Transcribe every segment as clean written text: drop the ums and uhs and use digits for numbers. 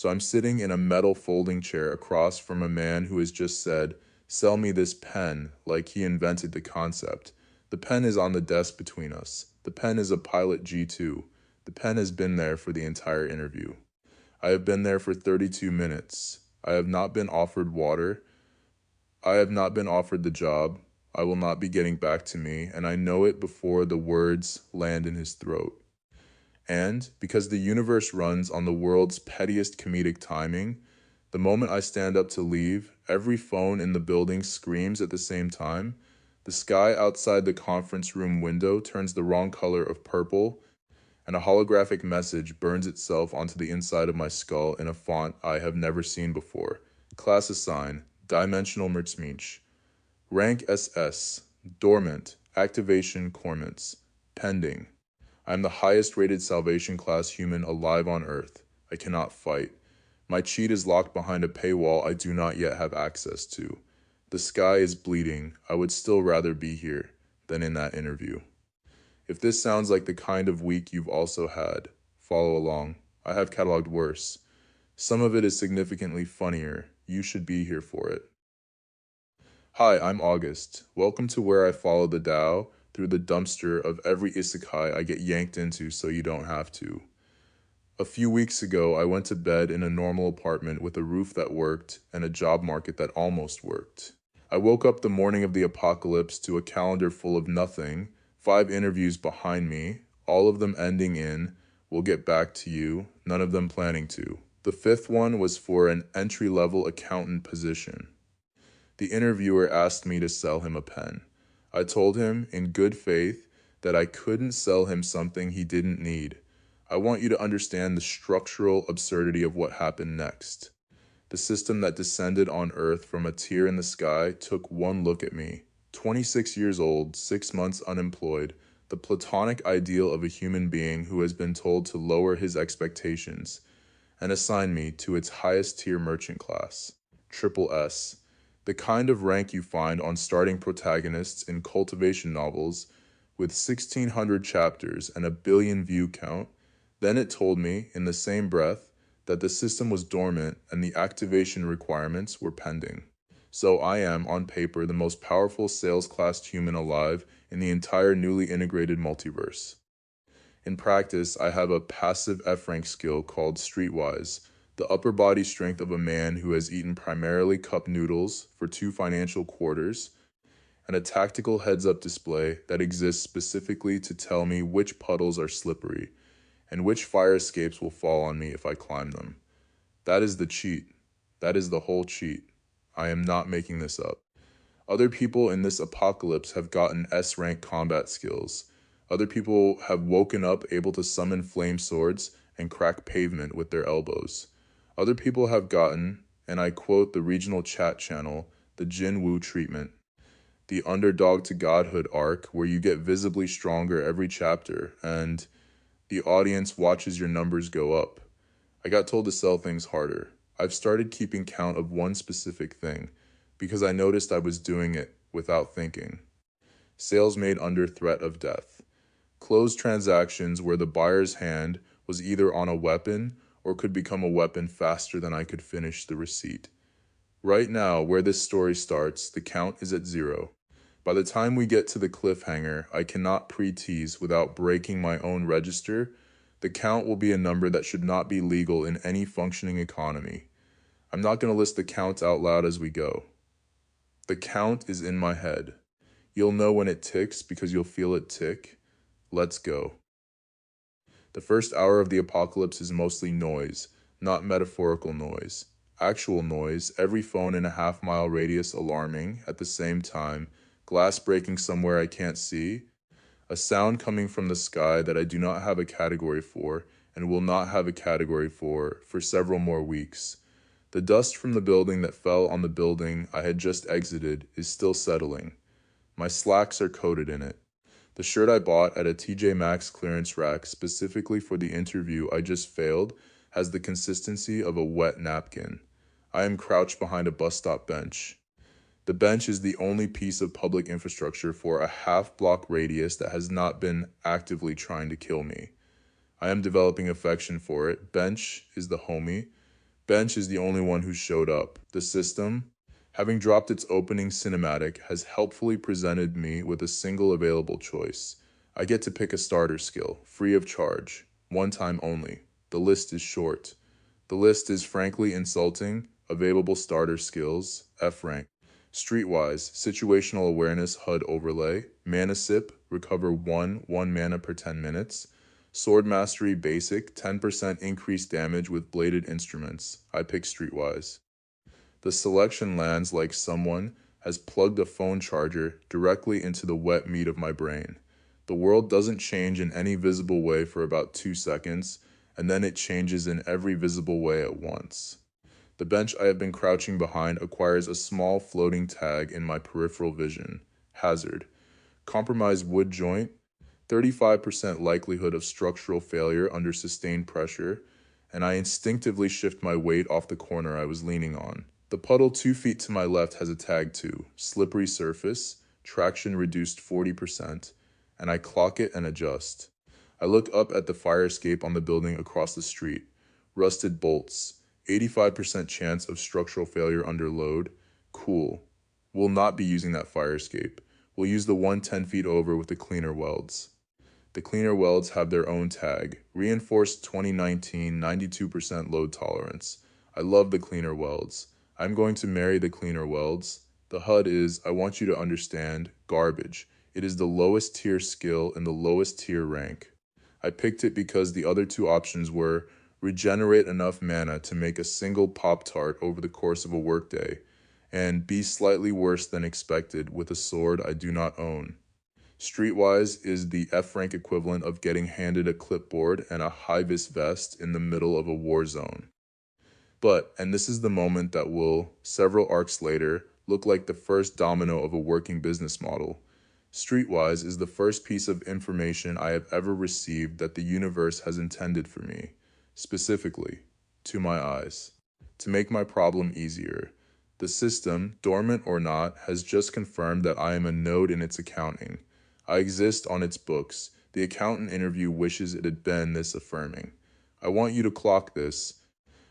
So I'm sitting in a metal folding chair across from a man who has just said, "Sell me this pen," like he invented the concept. The pen is on the desk between us. The pen is a Pilot G2. The pen has been there for the entire interview. I have been there for 32 minutes. I have not been offered water. I have not been offered the job. I will not be getting back to me, and I know it before the words land in his throat. And because the universe runs on the world's pettiest comedic timing, the moment I stand up to leave, every phone in the building screams at the same time. The sky outside the conference room window turns the wrong color of purple, and a holographic message burns itself onto the inside of my skull in a font I have never seen before. Class assign, dimensional Mertzmeech. Rank SS, dormant, activation cormants, pending. I am the highest rated salvation class human alive on Earth. I cannot fight. My cheat is locked behind a paywall I do not yet have access to. The sky is bleeding. I would still rather be here than in that interview. If this sounds like the kind of week you've also had, follow along. I have cataloged worse. Some of it is significantly funnier. You should be here for it. Hi, I'm August. Welcome to where I follow the Tao through the dumpster of every isekai I get yanked into so you don't have to. A few weeks ago, I went to bed in a normal apartment with a roof that worked and a job market that almost worked. I woke up the morning of the apocalypse to a calendar full of nothing, 5 interviews behind me, all of them ending in, "We'll get back to you," none of them planning to. The 5th one was for an entry-level accountant position. The interviewer asked me to sell him a pen. I told him, in good faith, that I couldn't sell him something he didn't need. I want you to understand the structural absurdity of what happened next. The system that descended on Earth from a tear in the sky took one look at me. 26 years old, 6 months unemployed, the platonic ideal of a human being who has been told to lower his expectations, and assigned me to its highest tier merchant class, Triple S. The kind of rank you find on starting protagonists in cultivation novels with 1,600 chapters and a billion view count. Then it told me, in the same breath, that the system was dormant and the activation requirements were pending. So I am, on paper, the most powerful sales-classed human alive in the entire newly integrated multiverse. In practice, I have a passive F-rank skill called Streetwise, the upper body strength of a man who has eaten primarily Cup Noodles for 2 financial quarters, and a tactical heads-up display that exists specifically to tell me which puddles are slippery, and which fire escapes will fall on me if I climb them. That is the cheat. That is the whole cheat. I am not making this up. Other people in this apocalypse have gotten S-rank combat skills. Other people have woken up able to summon flame swords and crack pavement with their elbows. Other people have gotten, and I quote the regional chat channel, the Jin Woo treatment. The underdog to godhood arc where you get visibly stronger every chapter and the audience watches your numbers go up. I got told to sell things harder. I've started keeping count of one specific thing because I noticed I was doing it without thinking. Sales made under threat of death. Closed transactions where the buyer's hand was either on a weapon or could become a weapon faster than I could finish the receipt. Right now, where this story starts, the count is at 0. By the time we get to the cliffhanger, I cannot pre-tease without breaking my own register. The count will be a number that should not be legal in any functioning economy. I'm not going to list the count out loud as we go. The count is in my head. You'll know when it ticks because you'll feel it tick. Let's go. The first hour of the apocalypse is mostly noise, not metaphorical noise. Actual noise, every phone in a half-mile radius alarming at the same time, glass breaking somewhere I can't see, a sound coming from the sky that I do not have a category for and will not have a category for several more weeks. The dust from the building that fell on the building I had just exited is still settling. My slacks are coated in it. The shirt I bought at a TJ Maxx clearance rack specifically for the interview I just failed has the consistency of a wet napkin. I am crouched behind a bus stop bench. The bench is the only piece of public infrastructure for a half-block radius that has not been actively trying to kill me. I am developing affection for it. Bench is the homie. Bench is the only one who showed up. The system, having dropped its opening cinematic, has helpfully presented me with a single available choice. I get to pick a starter skill, free of charge, one time only. The list is short. The list is frankly insulting. Available starter skills, F-rank. Streetwise, situational awareness HUD overlay. Mana sip, recover 1 mana per 10 minutes. Sword Mastery Basic, 10% increased damage with bladed instruments. I pick Streetwise. The selection lands like someone has plugged a phone charger directly into the wet meat of my brain. The world doesn't change in any visible way for about 2 seconds, and then it changes in every visible way at once. The bench I have been crouching behind acquires a small floating tag in my peripheral vision. Hazard. Compromised wood joint, 35% likelihood of structural failure under sustained pressure, and I instinctively shift my weight off the corner I was leaning on. The puddle 2 feet to my left has a tag too. Slippery surface, traction reduced 40%, and I clock it and adjust. I look up at the fire escape on the building across the street. Rusted bolts. 85% chance of structural failure under load. Cool. We'll not be using that fire escape. We'll use the one 10 feet over with the cleaner welds. The cleaner welds have their own tag. Reinforced 2019, 92% load tolerance. I love the cleaner welds. I'm going to marry the cleaner welds. The HUD is, I want you to understand, garbage. It is the lowest tier skill in the lowest tier rank. I picked it because the other two options were regenerate enough mana to make a single Pop-Tart over the course of a workday, and be slightly worse than expected with a sword I do not own. Streetwise is the F-rank equivalent of getting handed a clipboard and a high-vis vest in the middle of a war zone. But, and this is the moment that will, several arcs later, look like the first domino of a working business model. Streetwise is the first piece of information I have ever received that the universe has intended for me. Specifically, to my eyes, to make my problem easier. The system, dormant or not, has just confirmed that I am a node in its accounting. I exist on its books. The accountant interview wishes it had been this affirming. I want you to clock this,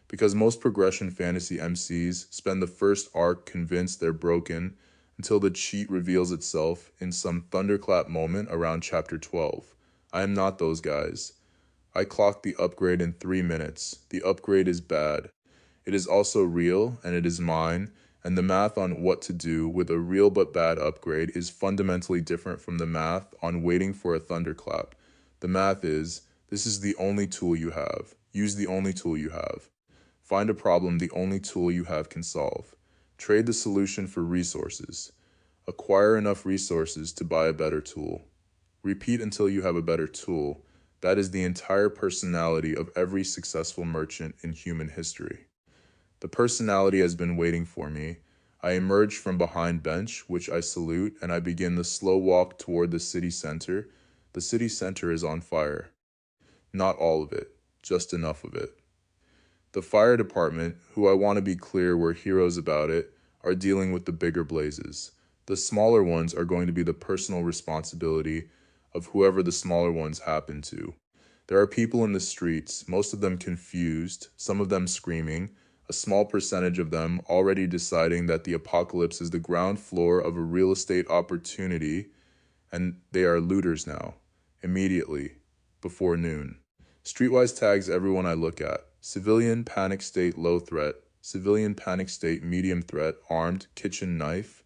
because most progression fantasy MCs spend the first arc convinced they're broken until the cheat reveals itself in some thunderclap moment around chapter 12. I am not those guys. I clocked the upgrade in 3 minutes. The upgrade is bad. It is also real, and it is mine, and the math on what to do with a real but bad upgrade is fundamentally different from the math on waiting for a thunderclap. The math is, this is the only tool you have. Use the only tool you have. Find a problem the only tool you have can solve. Trade the solution for resources. Acquire enough resources to buy a better tool. Repeat until you have a better tool. That is the entire personality of every successful merchant in human history. The personality has been waiting for me. I emerge from behind bench, which I salute, and I begin the slow walk toward the city center. The city center is on fire. Not all of it, just enough of it. The fire department, who I want to be clear were heroes about it, are dealing with the bigger blazes. The smaller ones are going to be the personal responsibility of whoever the smaller ones happen to. There are people in the streets, most of them confused, some of them screaming, a small percentage of them already deciding that the apocalypse is the ground floor of a real estate opportunity, and they are looters now, immediately, before noon. Streetwise tags everyone I look at. Civilian, panic state, low threat. Civilian, panic state, medium threat, armed, kitchen knife.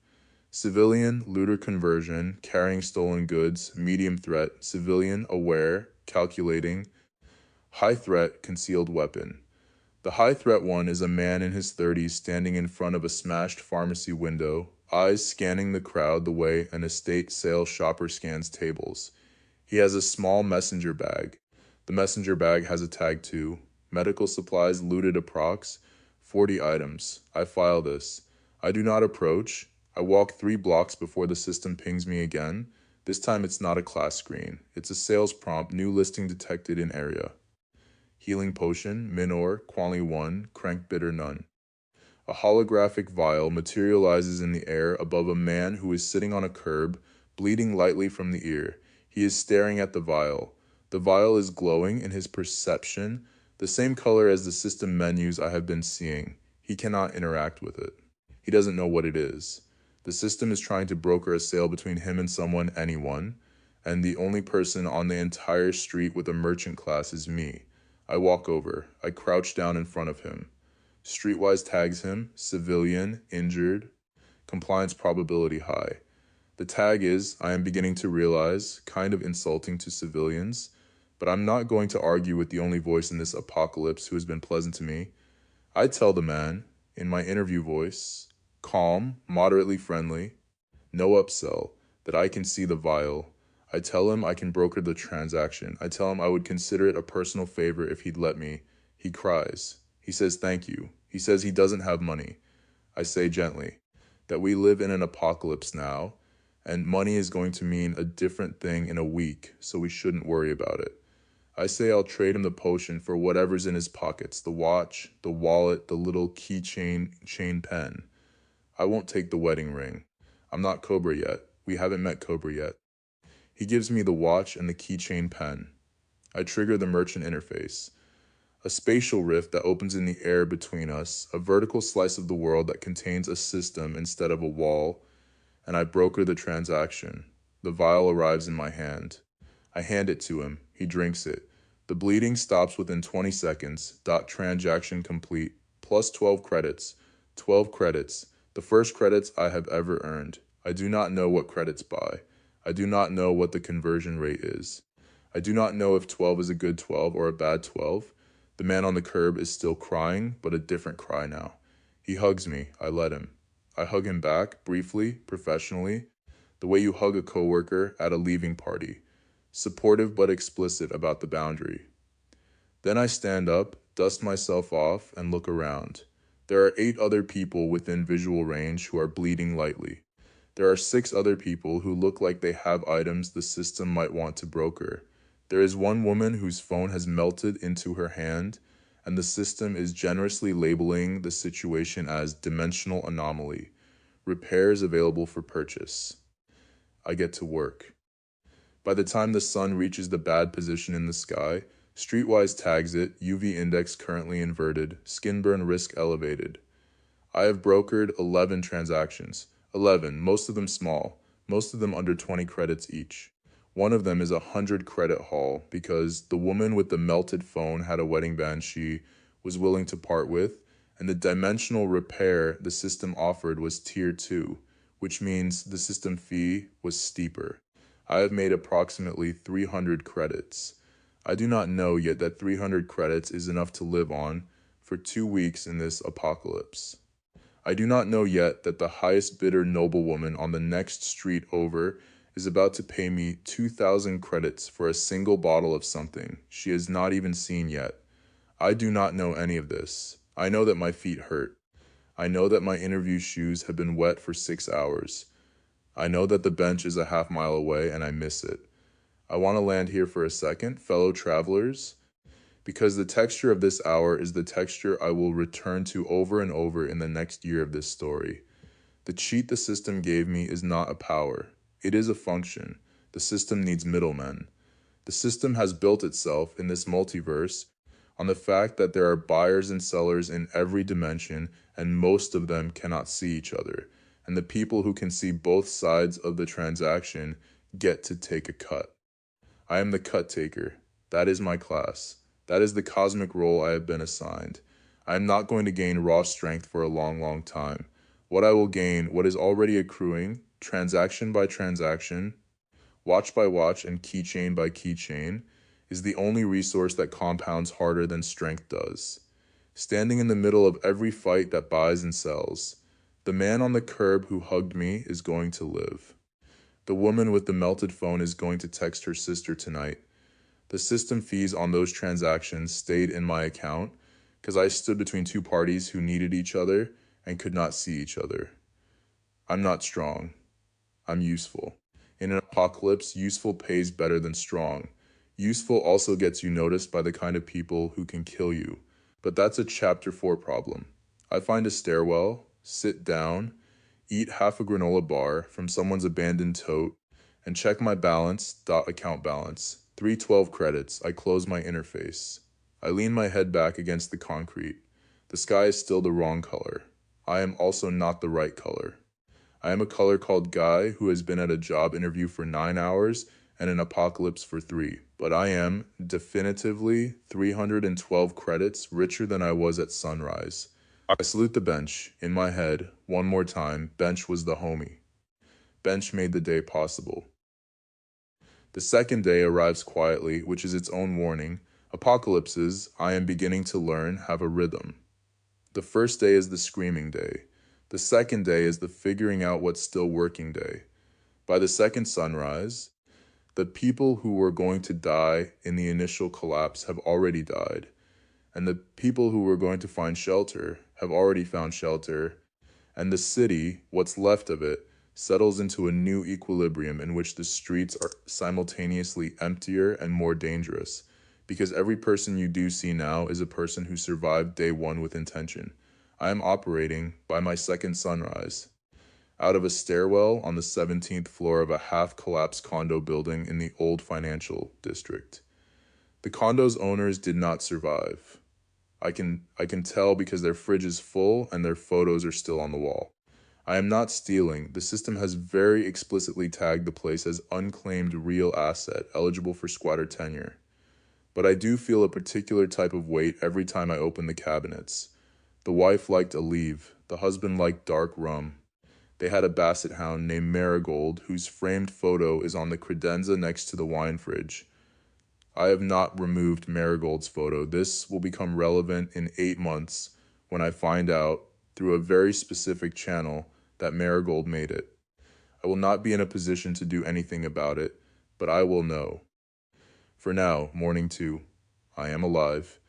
Civilian, looter conversion, carrying stolen goods, medium threat. Civilian, aware, calculating. High threat, concealed weapon. The high threat one is a man in his 30s standing in front of a smashed pharmacy window, eyes scanning the crowd the way an estate sale shopper scans tables. He has a small messenger bag. The messenger bag has a tag too. Medical supplies looted approx. 40 items. I file this. I do not approach. I walk 3 blocks before the system pings me again. This time it's not a class screen. It's a sales prompt, new listing detected in area. Healing potion, minor, quali 1, crank bitter none. A holographic vial materializes in the air above a man who is sitting on a curb, bleeding lightly from the ear. He is staring at the vial. The vial is glowing in his perception. The same color as the system menus I have been seeing. He cannot interact with it. He doesn't know what it is. The system is trying to broker a sale between him and someone, anyone, and the only person on the entire street with a merchant class is me. I walk over. I crouch down in front of him. Streetwise tags him, civilian, injured, compliance probability high. The tag is, I am beginning to realize, kind of insulting to civilians, but I'm not going to argue with the only voice in this apocalypse who has been pleasant to me. I tell the man, in my interview voice, calm, moderately friendly, no upsell, that I can see the vial. I tell him I can broker the transaction. I tell him I would consider it a personal favor if he'd let me. He cries. He says thank you. He says he doesn't have money. I say gently that we live in an apocalypse now, and money is going to mean a different thing in a week, so we shouldn't worry about it. I say I'll trade him the potion for whatever's in his pockets, the watch, the wallet, the little keychain, chain pen. I won't take the wedding ring. I'm not Cobra yet. We haven't met Cobra yet. He gives me the watch and the keychain pen. I trigger the merchant interface. A spatial rift that opens in the air between us, a vertical slice of the world that contains a system instead of a wall, and I broker the transaction. The vial arrives in my hand. I hand it to him. He drinks it. The bleeding stops within 20 seconds. Transaction complete. Plus 12 credits. 12 credits. The first credits I have ever earned. I do not know what credits buy. I do not know what the conversion rate is. I do not know if 12 is a good 12 or a bad 12. The man on the curb is still crying, but a different cry now. He hugs me. I let him. I hug him back, briefly, professionally, the way you hug a coworker at a leaving party. Supportive but explicit about the boundary. Then I stand up, dust myself off, and look around. There are 8 other people within visual range who are bleeding lightly. There are 6 other people who look like they have items the system might want to broker. There is one woman whose phone has melted into her hand, and the system is generously labeling the situation as dimensional anomaly. Repairs available for purchase. I get to work. By the time the sun reaches the bad position in the sky, Streetwise tags it, UV index currently inverted, skin burn risk elevated. I have brokered 11 transactions. 11, most of them small, most of them under 20 credits each. One of them is a 100 credit haul because the woman with the melted phone had a wedding band she was willing to part with, and the dimensional repair the system offered was tier 2, which means the system fee was steeper. I have made approximately 300 credits. I do not know yet that 300 credits is enough to live on for 2 weeks in this apocalypse. I do not know yet that the highest bidder noblewoman on the next street over is about to pay me 2,000 credits for a single bottle of something she has not even seen yet. I do not know any of this. I know that my feet hurt. I know that my interview shoes have been wet for 6 hours. I know that the bench is a half-mile away and I miss it. I want to land here for a second, fellow travelers, because the texture of this hour is the texture I will return to over and over in the next year of this story. The cheat the system gave me is not a power. It is a function. The system needs middlemen. The system has built itself in this multiverse on the fact that there are buyers and sellers in every dimension, and most of them cannot see each other. And the people who can see both sides of the transaction get to take a cut. I am the cut taker. That is my class. That is the cosmic role I have been assigned. I am not going to gain raw strength for a long, long time. What I will gain, what is already accruing, transaction by transaction, watch by watch, and keychain by keychain, is the only resource that compounds harder than strength does. Standing in the middle of every fight that buys and sells, the man on the curb who hugged me is going to live. The woman with the melted phone is going to text her sister tonight. The system fees on those transactions stayed in my account because I stood between 2 parties who needed each other and could not see each other. I'm not strong. I'm useful. In an apocalypse, useful pays better than strong. Useful also gets you noticed by the kind of people who can kill you. But that's a chapter 4 problem. I find a stairwell, sit down, eat half a granola bar from someone's abandoned tote, and check my balance, account balance. 312 credits. I close my interface. I lean my head back against the concrete. The sky is still the wrong color. I am also not the right color. I am a color called Guy who has been at a job interview for 9 hours and an apocalypse for 3. But I am, definitively, 312 credits richer than I was at sunrise. I salute the bench. In my head, one more time, bench was the homie. Bench made the day possible. The second day arrives quietly, which is its own warning. Apocalypses, I am beginning to learn, have a rhythm. The first day is the screaming day. The second day is the figuring out what's still working day. By the second sunrise, the people who were going to die in the initial collapse have already died, and the people who were going to find shelter have already found shelter, and the city, what's left of it, settles into a new equilibrium in which the streets are simultaneously emptier and more dangerous, because every person you do see now is a person who survived day one with intention. I am operating, by my second sunrise, out of a stairwell on the 17th floor of a half-collapsed condo building in the old financial district. The condo's owners did not survive. I can tell because their fridge is full and their photos are still on the wall. I am not stealing. The system has very explicitly tagged the place as unclaimed real asset, eligible for squatter tenure. But I do feel a particular type of weight every time I open the cabinets. The wife liked Olive. The husband liked dark rum. They had a basset hound named Marigold, whose framed photo is on the credenza next to the wine fridge. I have not removed Marigold's photo. This will become relevant in 8 months when I find out, through a very specific channel, that Marigold made it. I will not be in a position to do anything about it, but I will know. For now, morning 2. I am alive.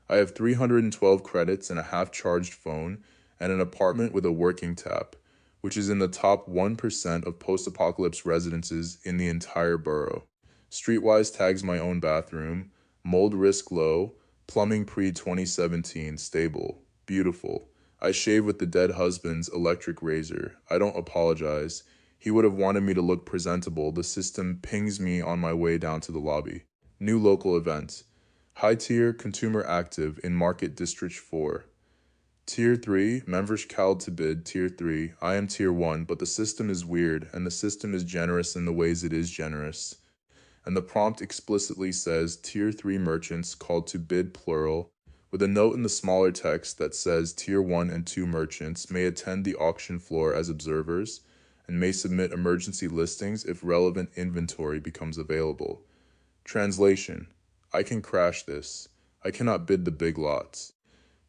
I have 312 credits and a half-charged phone and an apartment with a working tap, which is in the top 1% of post-apocalypse residences in the entire borough. Streetwise tags my own bathroom, mold risk low, plumbing pre-2017, stable, beautiful. I shave with the dead husband's electric razor. I don't apologize. He would have wanted me to look presentable. The system pings me on my way down to the lobby. New local event. High tier, consumer active in Market District 4. Tier 3, members called to bid, Tier 3. I am Tier 1, but the system is weird, and the system is generous in the ways it is generous. And the prompt explicitly says Tier 3 merchants called to bid plural, with a note in the smaller text that says Tier 1 and 2 merchants may attend the auction floor as observers and may submit emergency listings if relevant inventory becomes available. Translation: I can crash this. I cannot bid the big lots.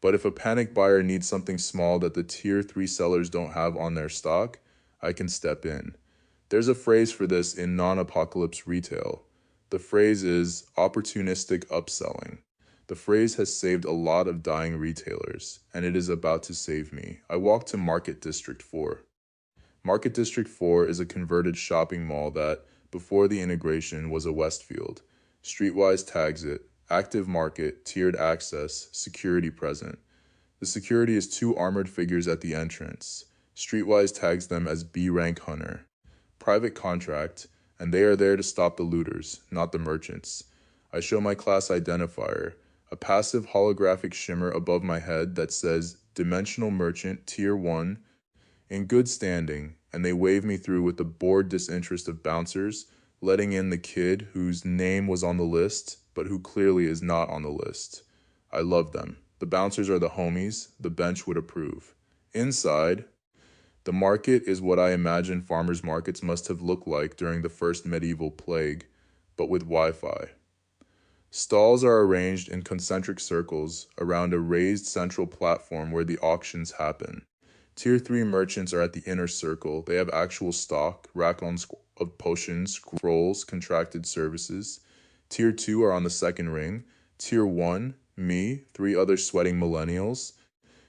But if a panic buyer needs something small that the Tier 3 sellers don't have on their stock, I can step in. There's a phrase for this in non-apocalypse retail. The phrase is opportunistic upselling. The phrase has saved a lot of dying retailers, and it is about to save me. I walk to Market District 4. Market District 4 is a converted shopping mall that, before the integration, was a Westfield. Streetwise tags it. Active market, tiered access, security present. The security is 2 armored figures at the entrance. Streetwise tags them as B-rank hunter. Private contract, and they are there to stop the looters, not the merchants. I show my class identifier, a passive holographic shimmer above my head that says Dimensional Merchant Tier 1 in good standing, and they wave me through with the bored disinterest of bouncers, letting in the kid whose name was on the list, but who clearly is not on the list. I love them. The bouncers are the homies. The bench would approve. Inside, the market is what I imagine farmers' markets must have looked like during the first medieval plague, but with Wi-Fi. Stalls are arranged in concentric circles around a raised central platform where the auctions happen. Tier 3 merchants are at the inner circle. They have actual stock, rack-ons of potions, scrolls, contracted services. Tier 2 are on the second ring. Tier 1, me, 3 other sweating millennials,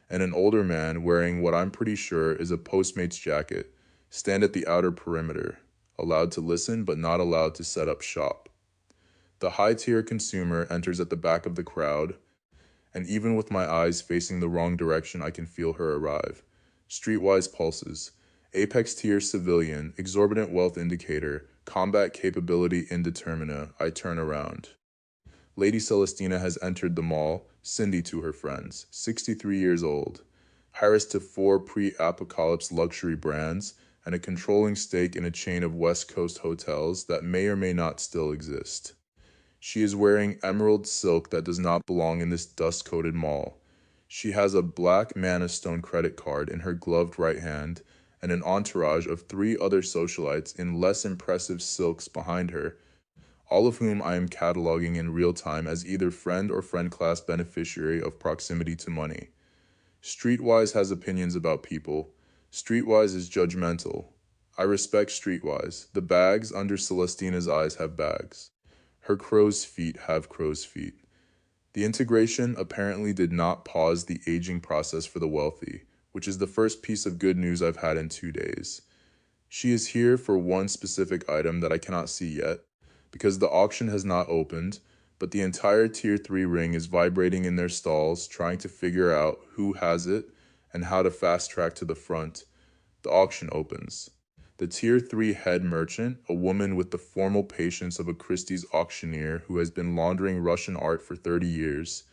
and an older man wearing what I'm pretty sure is a Postmates jacket, stand at the outer perimeter, allowed to listen but not allowed to set up shop. The high-tier consumer enters at the back of the crowd, and even with my eyes facing the wrong direction, I can feel her arrive. Streetwise pulses. Apex tier civilian, exorbitant wealth indicator, combat capability indeterminate. I turn around. Lady Celestina has entered the mall, Cindy to her friends, 63 years old, heiress to 4 pre-apocalypse luxury brands, and a controlling stake in a chain of West Coast hotels that may or may not still exist. She is wearing emerald silk that does not belong in this dust-coated mall. She has a black Mana Stone credit card in her gloved right hand and an entourage of 3 other socialites in less impressive silks behind her, all of whom I am cataloging in real time as either friend or friend class beneficiary of proximity to money. Streetwise has opinions about people. Streetwise is judgmental. I respect Streetwise. The bags under Celestina's eyes have bags. Her crow's feet have crow's feet. The integration apparently did not pause the aging process for the wealthy, which is the first piece of good news I've had in 2 days. She is here for one specific item that I cannot see yet, because the auction has not opened, but the entire Tier 3 ring is vibrating in their stalls, trying to figure out who has it and how to fast track to the front. The auction opens. The Tier 3 head merchant, a woman with the formal patience of a Christie's auctioneer who has been laundering Russian art for 30 years,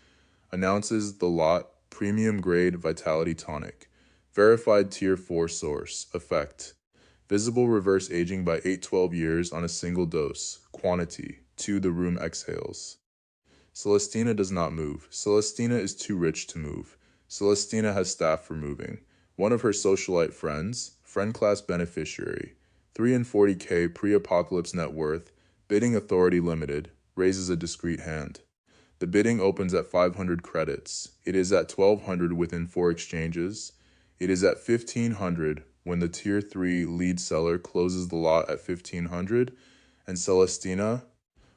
announces the lot premium grade vitality tonic, verified Tier 4 source, effect. Visible reverse aging by 8-12 years on a single dose. Quantity, 2 the room exhales. Celestina does not move. Celestina is too rich to move. Celestina has staff for moving. One of her socialite friends, friend class beneficiary, 340K pre-apocalypse net worth, bidding authority limited, raises a discreet hand. The bidding opens at 500 credits. It is at 1200 within 4 exchanges. It is at 1500 when the Tier 3 lead seller closes the lot at 1500, and Celestina,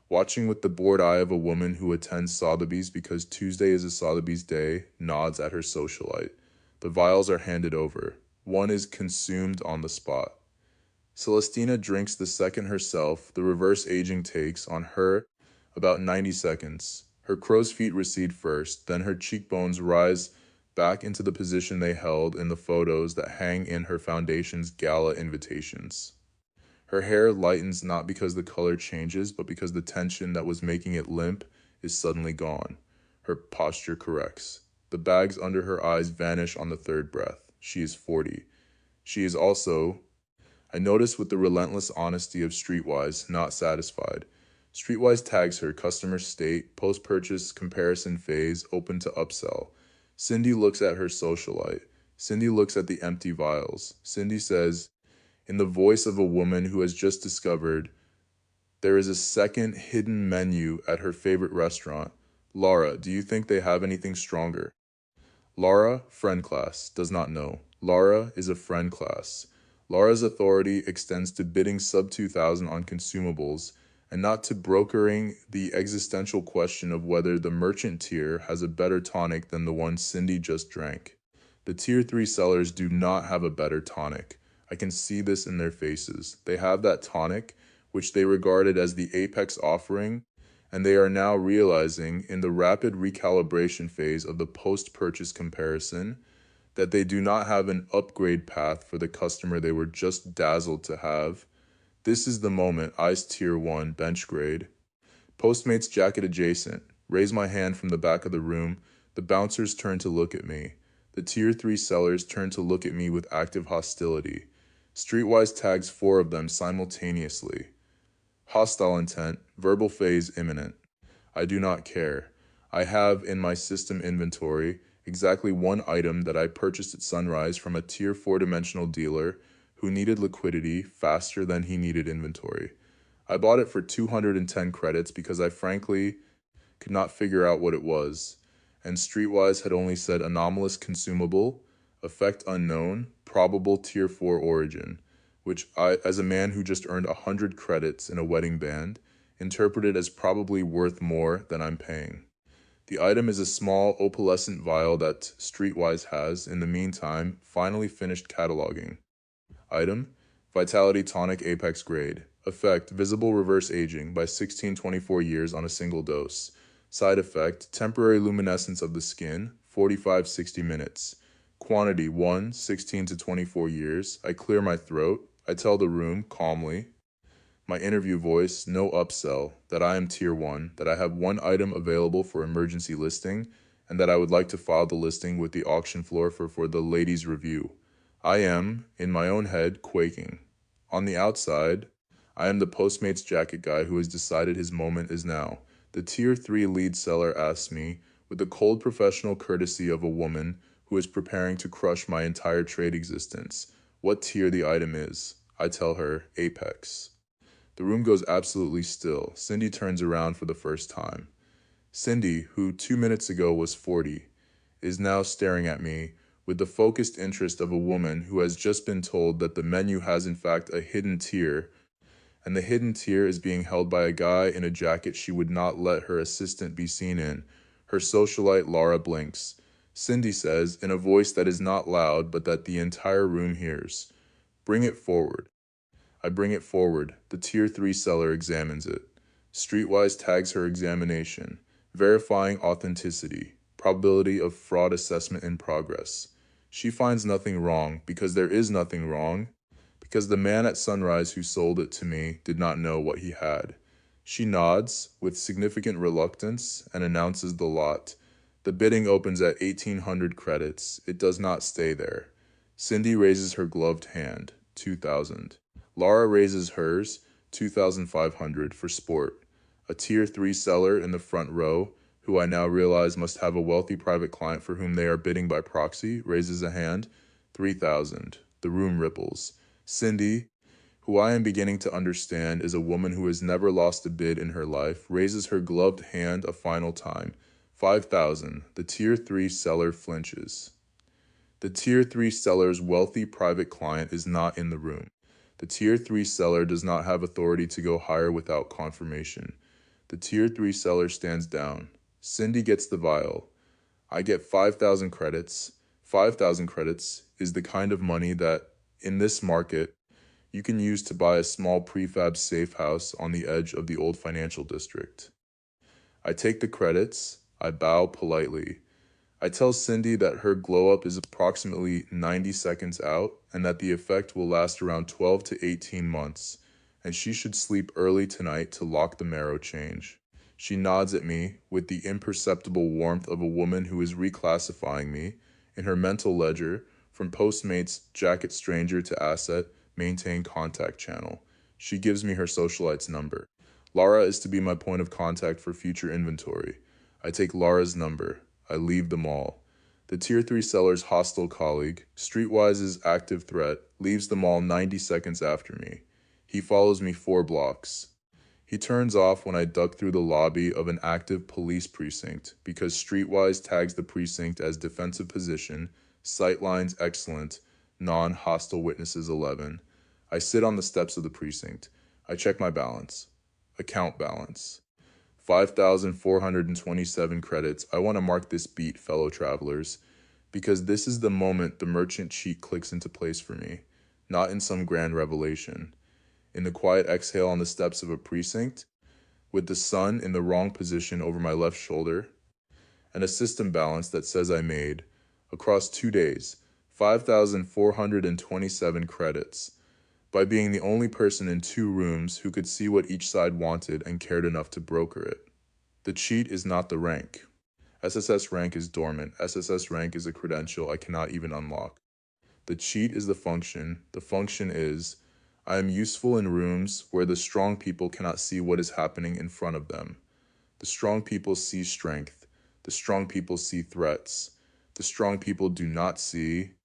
watching with the bored eye of a woman who attends Sotheby's because Tuesday is a Sotheby's day, nods at her socialite. The vials are handed over. One is consumed on the spot. Celestina drinks the second herself. The reverse aging takes, on her, about 90 seconds. Her crow's feet recede first, then her cheekbones rise back into the position they held in the photos that hang in her foundation's gala invitations. Her hair lightens not because the color changes, but because the tension that was making it limp is suddenly gone. Her posture corrects. The bags under her eyes vanish on the 3rd breath. She is 40. She is also, I notice with the relentless honesty of Streetwise, not satisfied. Streetwise tags her customer state, post-purchase comparison phase, open to upsell. Cindy looks at her socialite. Cindy looks at the empty vials. Cindy says, in the voice of a woman who has just discovered there is a second hidden menu at her favorite restaurant. Laura, do you think they have anything stronger? Laura, friend class, does not know. Laura is a friend class. Laura's authority extends to bidding sub 2,000 on consumables, and not to brokering the existential question of whether the merchant tier has a better tonic than the one Cindy just drank. The Tier 3 sellers do not have a better tonic. I can see this in their faces. They have that tonic, which they regarded as the apex offering, and they are now realizing in the rapid recalibration phase of the post-purchase comparison that they do not have an upgrade path for the customer they were just dazzled to have. This is the moment, eyes Tier 1, bench grade. Postmates jacket adjacent. Raise my hand from the back of the room. The bouncers turn to look at me. The Tier 3 sellers turn to look at me with active hostility. Streetwise tags 4 of them simultaneously. Hostile intent, verbal phase imminent. I do not care. I have in my system inventory exactly 1 item that I purchased at sunrise from a Tier 4 dimensional dealer who needed liquidity faster than he needed inventory. I bought it for 210 credits because I frankly could not figure out what it was, and Streetwise had only said anomalous consumable, effect unknown, probable Tier 4 origin, which I, as a man who just earned 100 credits in a wedding band, interpreted as probably worth more than I'm paying. The item is a small opalescent vial that Streetwise has, in the meantime, finally finished cataloging. Item, Vitality Tonic Apex Grade. Effect, visible reverse aging by 16-24 years on a single dose. Side effect, temporary luminescence of the skin, 45-60 minutes. Quantity 1, 16 to 24 years. I clear my throat. I tell the room, calmly, My interview voice, no upsell, that I am tier 1, that I have one item available for emergency listing, and that I would like to file the listing with the auction floor for the ladies' review. I am, in my own head, quaking. On the outside, I am the Postmates jacket guy who has decided his moment is now. The tier 3 lead seller asks me, with the cold professional courtesy of a woman who is preparing to crush my entire trade existence, what tier the item is. I tell her, Apex. The room goes absolutely still. Cindy turns around for the first time. Cindy, who 2 minutes ago was 40, is now staring at me with the focused interest of a woman who has just been told that the menu has in fact a hidden tier, and the hidden tier is being held by a guy in a jacket she would not let her assistant be seen in. Her socialite Laura blinks. Cindy says, in a voice that is not loud but that the entire room hears, "Bring it forward." I bring it forward. The tier 3 seller examines it. Streetwise tags her examination, verifying authenticity, probability of fraud assessment in progress. She finds nothing wrong because there is nothing wrong, because the man at Sunrise who sold it to me did not know what he had. She nods with significant reluctance and announces the lot. The bidding opens at 1,800 credits. It does not stay there. Cindy raises her gloved hand, 2,000. Laura raises hers, 2,500 for sport. A tier 3 seller in the front row, who I now realize must have a wealthy private client for whom they are bidding by proxy, raises a hand, 3,000. The room ripples. Cindy, who I am beginning to understand is a woman who has never lost a bid in her life, raises her gloved hand a final time, 5,000. The tier 3 seller flinches. The tier 3 seller's wealthy private client is not in the room. The tier 3 seller does not have authority to go higher without confirmation. The tier 3 seller stands down. Cindy gets the vial. I get 5,000 credits. 5,000 credits is the kind of money that, in this market, you can use to buy a small prefab safe house on the edge of the old financial district. I take the credits. I bow politely. I tell Cindy that her glow-up is approximately 90 seconds out and that the effect will last around 12 to 18 months, and she should sleep early tonight to lock the marrow change. She nods at me with the imperceptible warmth of a woman who is reclassifying me, in her mental ledger, from Postmates jacket stranger to asset maintain contact channel. She gives me her socialite's number. Laura is to be my point of contact for future inventory. I take Laura's number. I leave the mall. The tier 3 seller's hostile colleague, Streetwise's active threat, leaves the mall 90 seconds after me. He follows me 4 blocks. He turns off when I duck through the lobby of an active police precinct because Streetwise tags the precinct as defensive position, sightlines excellent, non-hostile witnesses 11. I sit on the steps of the precinct. I check my balance. Account balance. 5,427 credits. I want to mark this beat, fellow travelers, because this is the moment the merchant cheat clicks into place for me, not in some grand revelation. In the quiet exhale on the steps of a precinct, with the sun in the wrong position over my left shoulder, and a system balance that says I made, across 2 days, 5,427 credits, by being the only person in 2 rooms who could see what each side wanted and cared enough to broker it. The cheat is not the rank. SSS-rank is dormant. SSS-rank is a credential I cannot even unlock. The cheat is the function. The function is, I am useful in rooms where the strong people cannot see what is happening in front of them. The strong people see strength. The strong people see threats. The strong people do not see,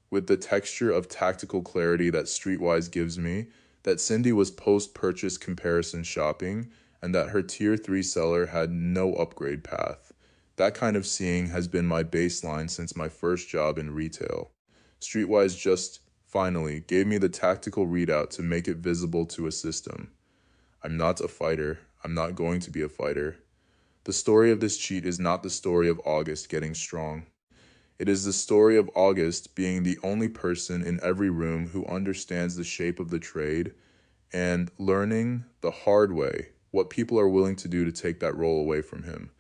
with the texture of tactical clarity that Streetwise gives me, that Cindy was post-purchase comparison shopping and that her tier 3 seller had no upgrade path. That kind of seeing has been my baseline since my first job in retail. Streetwise just, finally, gave me the tactical readout to make it visible to a system. I'm not a fighter. I'm not going to be a fighter. The story of this cheat is not the story of August getting strong. It is the story of August being the only person in every room who understands the shape of the trade and learning the hard way what people are willing to do to take that role away from him.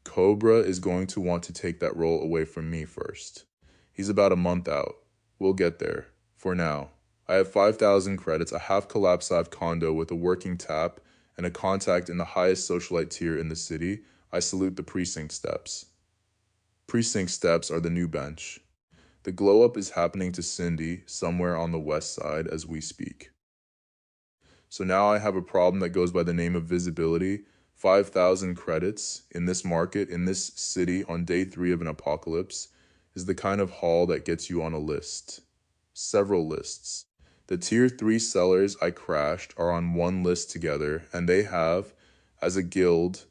Cobra is going to want to take that role away from me first. He's about a month out. We'll get there. For now, I have 5,000 credits, a half-collapsed condo with a working tap, and a contact in the highest socialite tier in the city. I salute the precinct steps. Precinct steps are the new bench. The glow-up is happening to Cindy somewhere on the west side as we speak. So now I have a problem that goes by the name of visibility. 5,000 credits in this market, in this city, on day 3 of an apocalypse, is the kind of haul that gets you on a list. Several lists. The tier 3 sellers I crashed are on one list together, and they have, as a guild,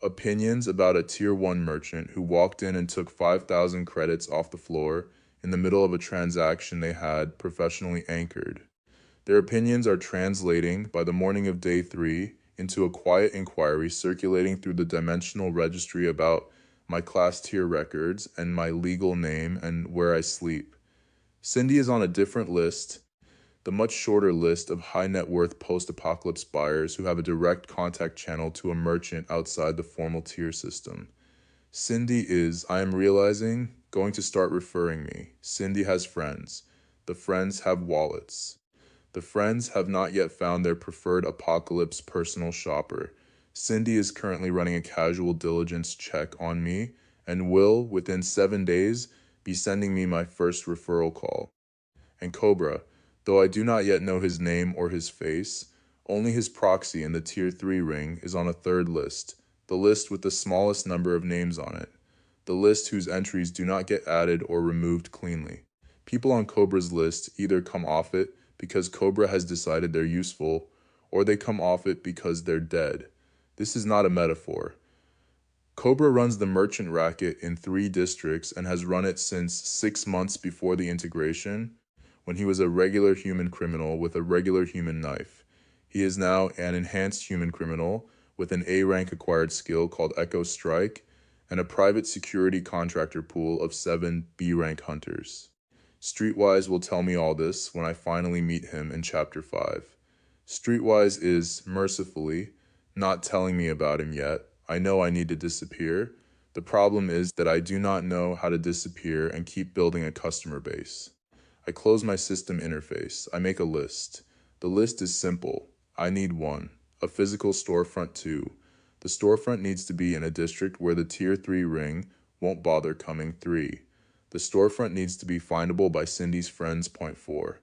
opinions about a tier 1 merchant who walked in and took 5,000 credits off the floor in the middle of a transaction they had professionally anchored. Their opinions are translating by the morning of day 3 into a quiet inquiry circulating through the dimensional registry about my class tier records and my legal name and where I sleep. Cindy is on a different list, the much shorter list of high net worth post-apocalypse buyers who have a direct contact channel to a merchant outside the formal tier system. Cindy is, I am realizing, going to start referring me. Cindy has friends. The friends have wallets. The friends have not yet found their preferred apocalypse personal shopper. Cindy is currently running a casual diligence check on me and will, within 7 days, be sending me my first referral call. And Cobra, though I do not yet know his name or his face, only his proxy in the tier 3 ring is on a third list, the list with the smallest number of names on it, the list whose entries do not get added or removed cleanly. People on Cobra's list either come off it because Cobra has decided they're useful, or they come off it because they're dead. This is not a metaphor. Cobra runs the merchant racket in 3 districts and has run it since 6 months before the integration, when he was a regular human criminal with a regular human knife. He is now an enhanced human criminal with an A-rank acquired skill called Echo Strike and a private security contractor pool of 7 B-rank hunters. Streetwise will tell me all this when I finally meet him in Chapter 5. Streetwise is, mercifully, not telling me about him yet. I know I need to disappear. The problem is that I do not know how to disappear and keep building a customer base. I close my system interface. I make a list. The list is simple. I need 1. A physical storefront 2. The storefront needs to be in a district where the tier 3 ring won't bother coming 3. The storefront needs to be findable by Cindy's friends, point 4.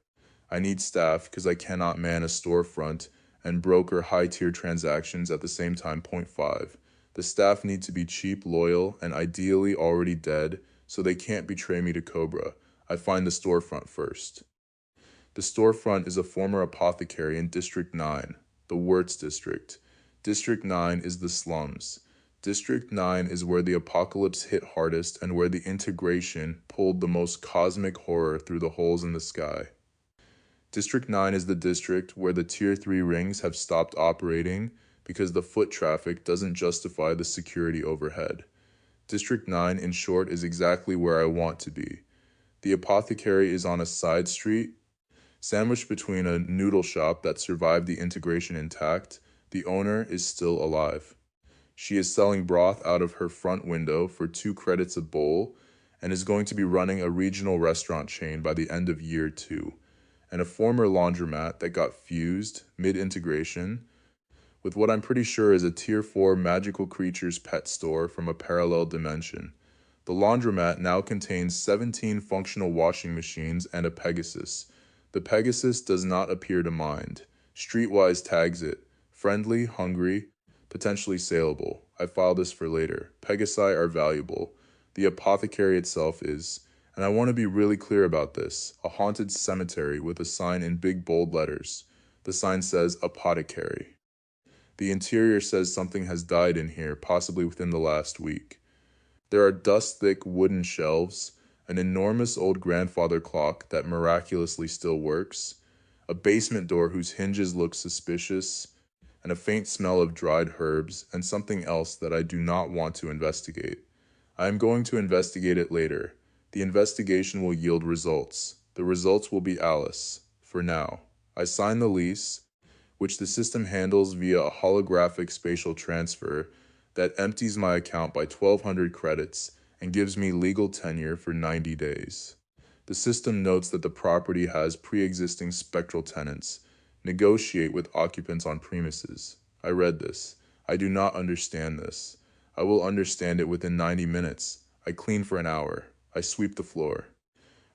I need staff because I cannot man a storefront and broker high-tier transactions at the same time, point 5. The staff need to be cheap, loyal, and ideally already dead, so they can't betray me to Cobra. I find the storefront first. The storefront is a former apothecary in District 9, the Wirtz district. District 9 is the slums. District 9 is where the apocalypse hit hardest and where the integration pulled the most cosmic horror through the holes in the sky. District 9 is the district where the Tier 3 rings have stopped operating because the foot traffic doesn't justify the security overhead. District 9, in short, is exactly where I want to be. The apothecary is on a side street, sandwiched between a noodle shop that survived the integration intact. The owner is still alive. She is selling broth out of her front window for 2 credits a bowl and is going to be running a regional restaurant chain by the end of year 2, and a former laundromat that got fused mid-integration with what I'm pretty sure is a Tier 4 magical creatures pet store from a parallel dimension. The laundromat now contains 17 functional washing machines and a Pegasus. The Pegasus does not appear to mind. Streetwise tags it. Friendly, hungry, potentially saleable. I file this for later. Pegasi are valuable. The apothecary itself is, and I want to be really clear about this, a haunted cemetery with a sign in big bold letters. The sign says Apothecary. The interior says something has died in here, possibly within the last week. There are dust-thick wooden shelves, an enormous old grandfather clock that miraculously still works, a basement door whose hinges look suspicious, and a faint smell of dried herbs, and something else that I do not want to investigate. I am going to investigate it later. The investigation will yield results. The results will be Alice. For now, I sign the lease, which the system handles via a holographic spatial transfer that empties my account by 1,200 credits and gives me legal tenure for 90 days. The system notes that the property has pre-existing spectral tenants. Negotiate with occupants on premises. I read this. I do not understand this. I will understand it within 90 minutes. I clean for an hour. I sweep the floor.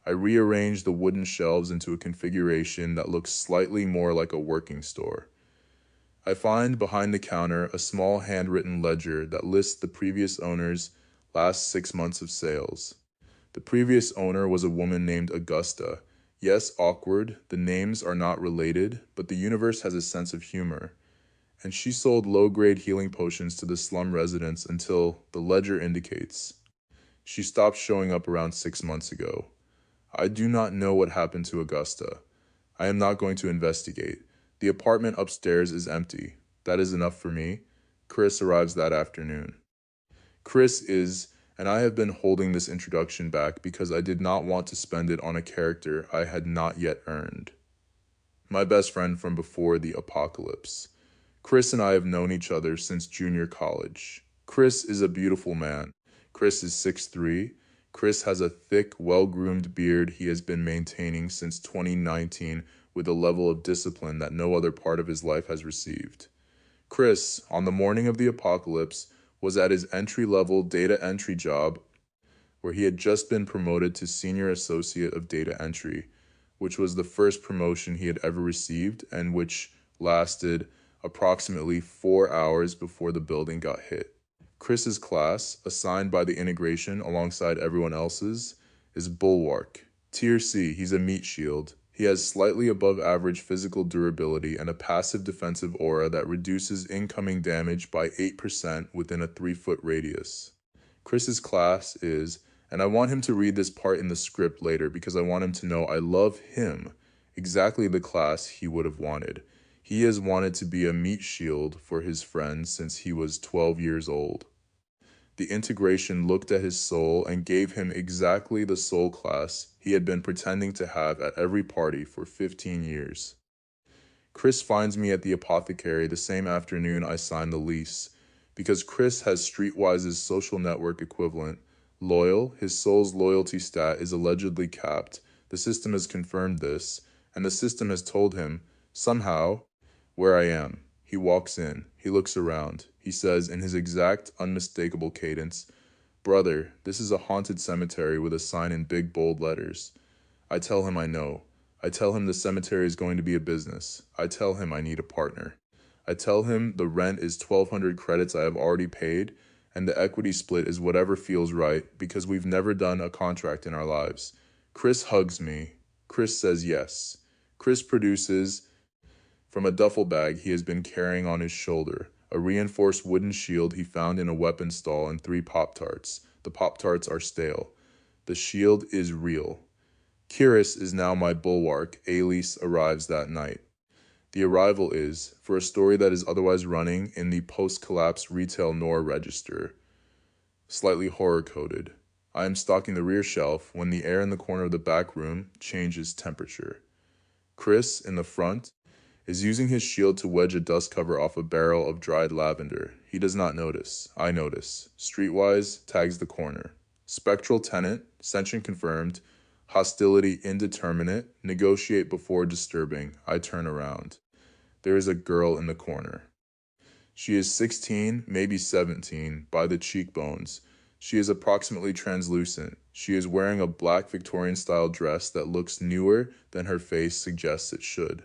I rearrange the wooden shelves into a configuration that looks slightly more like a working store. I find behind the counter a small handwritten ledger that lists the previous owner's last 6 months of sales. The previous owner was a woman named Augusta. Yes, awkward, the names are not related, but the universe has a sense of humor. And she sold low-grade healing potions to the slum residents until, the ledger indicates, she stopped showing up around 6 months ago. I do not know what happened to Augusta. I am not going to investigate. The apartment upstairs is empty. That is enough for me. Chris arrives that afternoon. Chris is, and I have been holding this introduction back because I did not want to spend it on a character I had not yet earned. My best friend from before the apocalypse. Chris and I have known each other since junior college. Chris is a beautiful man. Chris is 6'3". Chris has a thick, well-groomed beard he has been maintaining since 2019 with a level of discipline that no other part of his life has received. Chris, on the morning of the apocalypse, was at his entry-level data entry job where he had just been promoted to Senior Associate of Data Entry, which was the first promotion he had ever received and which lasted approximately 4 hours before the building got hit. Chris's class, assigned by the integration alongside everyone else's, is Bulwark. Tier C, he's a meat shield. He has slightly above average physical durability and a passive defensive aura that reduces incoming damage by 8% within a 3-foot radius. Chris's class is, and I want him to read this part in the script later because I want him to know I love him, exactly the class he would have wanted. He has wanted to be a meat shield for his friends since he was 12 years old. The integration looked at his soul and gave him exactly the soul class he had been pretending to have at every party for 15 years. Chris finds me at the Apothecary the same afternoon I signed the lease. Because Chris has Streetwise's social network equivalent, Loyal, his soul's loyalty stat is allegedly capped. The system has confirmed this, and the system has told him, somehow, where I am. He walks in. He looks around. He says in his exact, unmistakable cadence, "Brother, this is a haunted cemetery with a sign in big, bold letters." I tell him I know. I tell him the cemetery is going to be a business. I tell him I need a partner. I tell him the rent is 1,200 credits I have already paid, and the equity split is whatever feels right because we've never done a contract in our lives. Chris hugs me. Chris says yes. Chris produces, from a duffel bag he has been carrying on his shoulder, a reinforced wooden shield he found in a weapon stall and 3 Pop-Tarts. The Pop-Tarts are stale. The shield is real. Kiris is now my bulwark. Elise arrives that night. The arrival is, for a story that is otherwise running in the post-collapse retail Nor register, slightly horror-coded. I am stalking the rear shelf when the air in the corner of the back room changes temperature. Chris, in the front, is using his shield to wedge a dust cover off a barrel of dried lavender. He does not notice. I notice. Streetwise tags the corner. Spectral tenant, sentient confirmed, hostility indeterminate, negotiate before disturbing. I turn around. There is a girl in the corner. She is 16, maybe 17, by the cheekbones. She is approximately translucent. She is wearing a black Victorian-style dress that looks newer than her face suggests it should.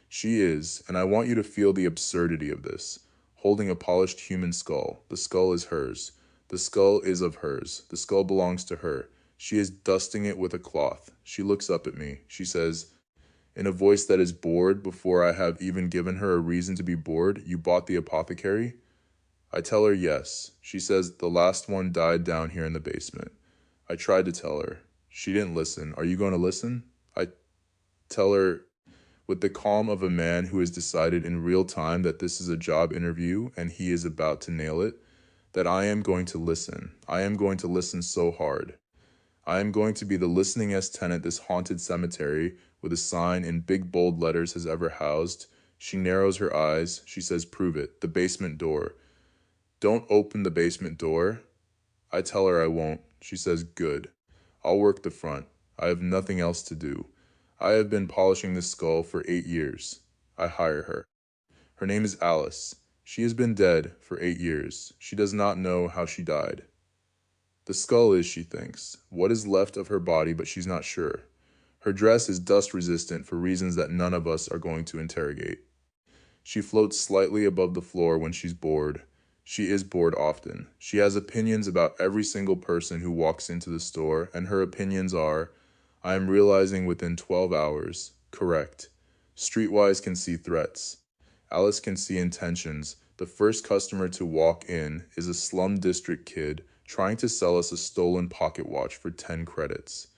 She is, and I want you to feel the absurdity of this, holding a polished human skull. The skull is hers. The skull is of hers. The skull belongs to her. She is dusting it with a cloth. She looks up at me. She says, in a voice that is bored before I have even given her a reason to be bored, "You bought the Apothecary?" I tell her yes. She says, "The last one died down here in the basement." I tried to tell her. She didn't listen. "Are you going to listen?" I tell her, with the calm of a man who has decided in real time that this is a job interview and he is about to nail it, that I am going to listen. I am going to listen so hard. I am going to be the listeningest tenant this haunted cemetery with a sign in big bold letters has ever housed. She narrows her eyes. She says, "Prove it. The basement door." "Don't open the basement door." I tell her I won't. She says, "Good. I'll work the front." I have nothing else to do. I have been polishing this skull for 8 years. I hire her. Her name is Alice. She has been dead for 8 years. She does not know how she died. The skull is, she thinks, what is left of her body, but she's not sure. Her dress is dust resistant for reasons that none of us are going to interrogate. She floats slightly above the floor when she's bored. She is bored often. She has opinions about every single person who walks into the store, and her opinions are, I am realizing within 12 hours. Correct. Streetwise can see threats. Alice can see intentions. The first customer to walk in is a slum district kid trying to sell us a stolen pocket watch for 10 credits.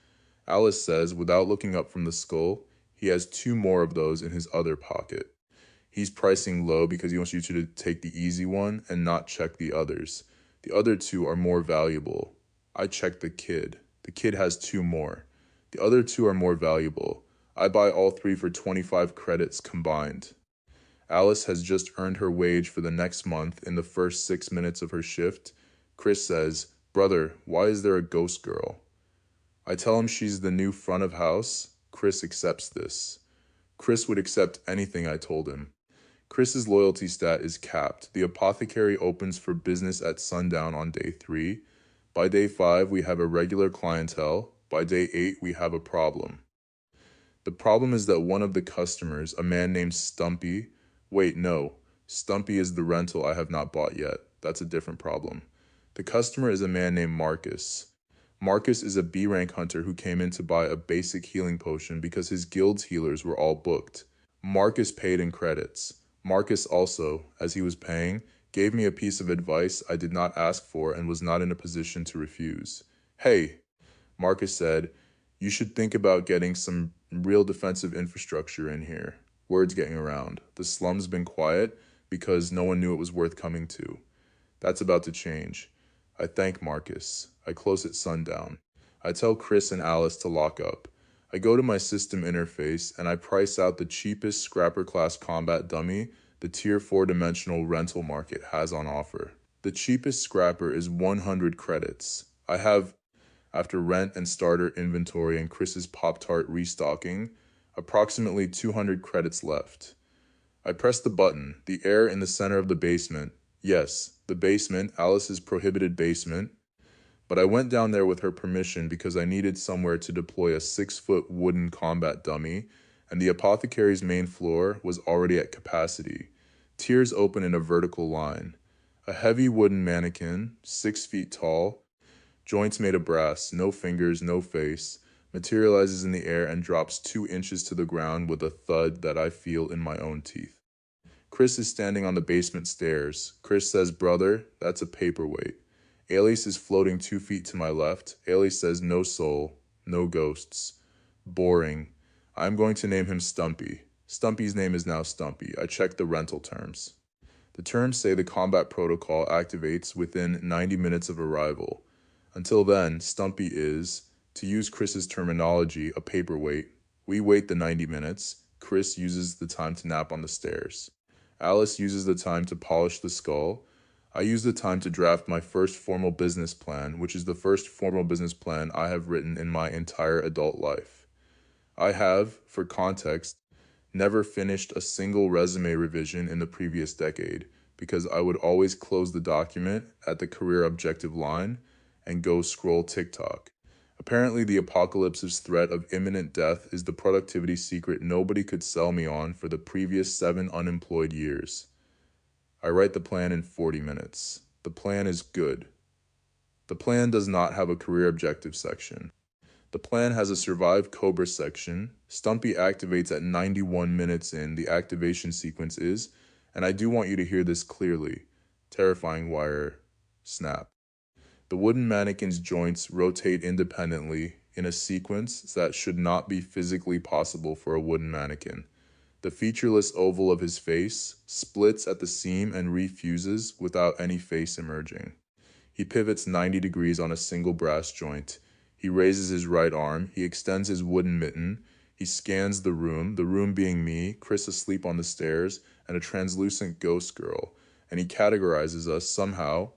Alice says, without looking up from the skull, he has 2 more of those in his other pocket. He's pricing low because he wants you to take the easy one and not check the others. The other 2 are more valuable. I check the kid. The kid has 2 more. The other 2 are more valuable. I buy all 3 for 25 credits combined. Alice has just earned her wage for the next month in the first 6 minutes of her shift. Chris says, brother, why is there a ghost girl? I tell him she's the new front of house. Chris accepts this. Chris would accept anything I told him. Chris's loyalty stat is capped. The Apothecary opens for business at sundown on day 3. By day 5, we have a regular clientele. By day 8, we have a problem. The problem is that one of the customers, a man named Stumpy, wait, no, Stumpy is the rental I have not bought yet. That's a different problem. The customer is a man named Marcus. Marcus is a B-rank hunter who came in to buy a basic healing potion because his guild's healers were all booked. Marcus paid in credits. Marcus also, as he was paying, gave me a piece of advice I did not ask for and was not in a position to refuse. Hey, Marcus said, you should think about getting some real defensive infrastructure in here. Word's getting around. The slum's been quiet because no one knew it was worth coming to. That's about to change. I thank Marcus. I close at sundown. I tell Chris and Alice to lock up. I go to my system interface and I price out the cheapest scrapper class combat dummy the tier 4-dimensional rental market has on offer. The cheapest scrapper is 100 credits. I have, after rent and starter inventory and Chris's Pop-Tart restocking, approximately 200 credits left. I press the button, the air in the center of the basement. Yes, the basement, Alice's prohibited basement. But I went down there with her permission because I needed somewhere to deploy a 6-foot wooden combat dummy, and the Apothecary's main floor was already at capacity. Tiers open in a vertical line. A heavy wooden mannequin, 6 feet tall, joints made of brass, no fingers, no face, materializes in the air and drops 2 inches to the ground with a thud that I feel in my own teeth. Chris is standing on the basement stairs. Chris says, brother, that's a paperweight. Alice is floating 2 feet to my left. Alice says, no soul, no ghosts. Boring. I'm going to name him Stumpy. Stumpy's name is now Stumpy. I check the rental terms. The terms say the combat protocol activates within 90 minutes of arrival. Until then, Stumpy is, to use Chris's terminology, a paperweight. We wait the 90 minutes. Chris uses the time to nap on the stairs. Alice uses the time to polish the skull. I use the time to draft my first formal business plan, which is the first formal business plan I have written in my entire adult life. I have, for context, never finished a single resume revision in the previous decade because I would always close the document at the career objective line and go scroll TikTok. Apparently, the apocalypse's threat of imminent death is the productivity secret nobody could sell me on for the previous 7 unemployed years. I write the plan in 40 minutes. The plan is good. The plan does not have a career objective section. The plan has a survive Cobra section. Stumpy activates at 91 minutes in, the activation sequence is, and I do want you to hear this clearly. Terrifying wire snap. The wooden mannequin's joints rotate independently in a sequence that should not be physically possible for a wooden mannequin. The featureless oval of his face splits at the seam and refuses without any face emerging. He pivots 90 degrees on a single brass joint. He raises his right arm. He extends his wooden mitten. He scans the room being me, Chris asleep on the stairs, and a translucent ghost girl, and he categorizes us somehow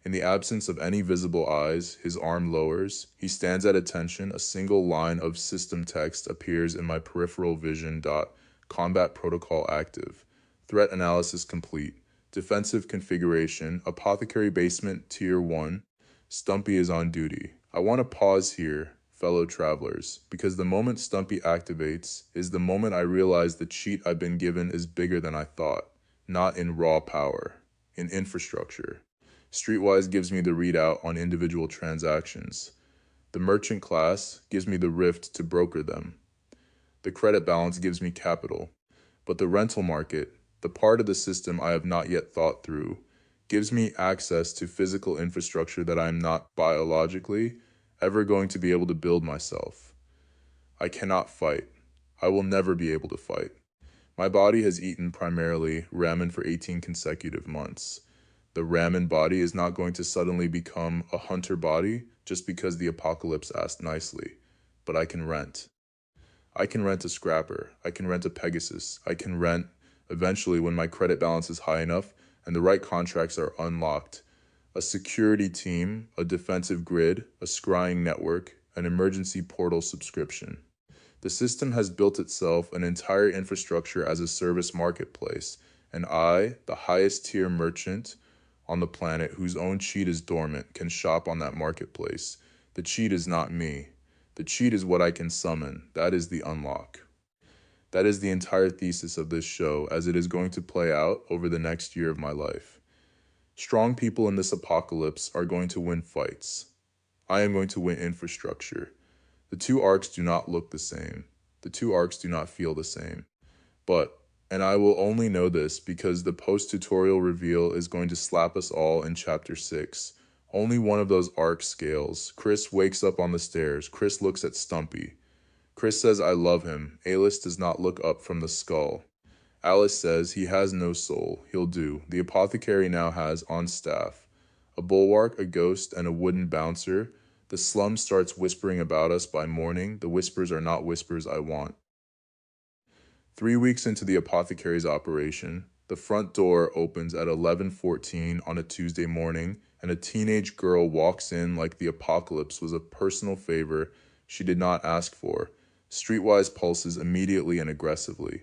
In the absence of any visible eyes, his arm lowers. He stands at attention. A single line of system text appears in my peripheral vision. Combat protocol active. Threat analysis complete. Defensive configuration. Apothecary basement tier 1. Stumpy is on duty. I want to pause here, fellow travelers, because the moment Stumpy activates is the moment I realize the cheat I've been given is bigger than I thought. Not in raw power, in infrastructure. Streetwise gives me the readout on individual transactions. The merchant class gives me the rift to broker them. The credit balance gives me capital. But the rental market, the part of the system I have not yet thought through, gives me access to physical infrastructure that I am not biologically ever going to be able to build myself. I cannot fight. I will never be able to fight. My body has eaten primarily ramen for 18 consecutive months. The ramen body is not going to suddenly become a hunter body just because the apocalypse asked nicely. But I can rent. I can rent a scrapper. I can rent a Pegasus. I can rent, eventually when my credit balance is high enough and the right contracts are unlocked, a security team, a defensive grid, a scrying network, an emergency portal subscription. The system has built itself an entire infrastructure as a service marketplace, and I, the highest tier merchant on the planet whose own cheat is dormant, can shop on that marketplace. The cheat is not me. The cheat is what I can summon. That is the unlock. That is the entire thesis of this show as it is going to play out over the next year of my life. Strong people in this apocalypse are going to win fights. I am going to win infrastructure. The two arcs do not look the same. The two arcs do not feel the same. But, and I will only know this because the post-tutorial reveal is going to slap us all in Chapter 6. Only one of those arcs scales. Chris wakes up on the stairs. Chris looks at Stumpy. Chris says, I love him. Alice does not look up from the skull. Alice says he has no soul. He'll do. The apothecary now has on staff a bulwark, a ghost, and a wooden bouncer. The slum starts whispering about us by morning. The whispers are not whispers I want. 3 weeks into the apothecary's operation, the front door opens at 11:14 on a Tuesday morning, and a teenage girl walks in like the apocalypse was a personal favor she did not ask for. Streetwise pulses immediately and aggressively.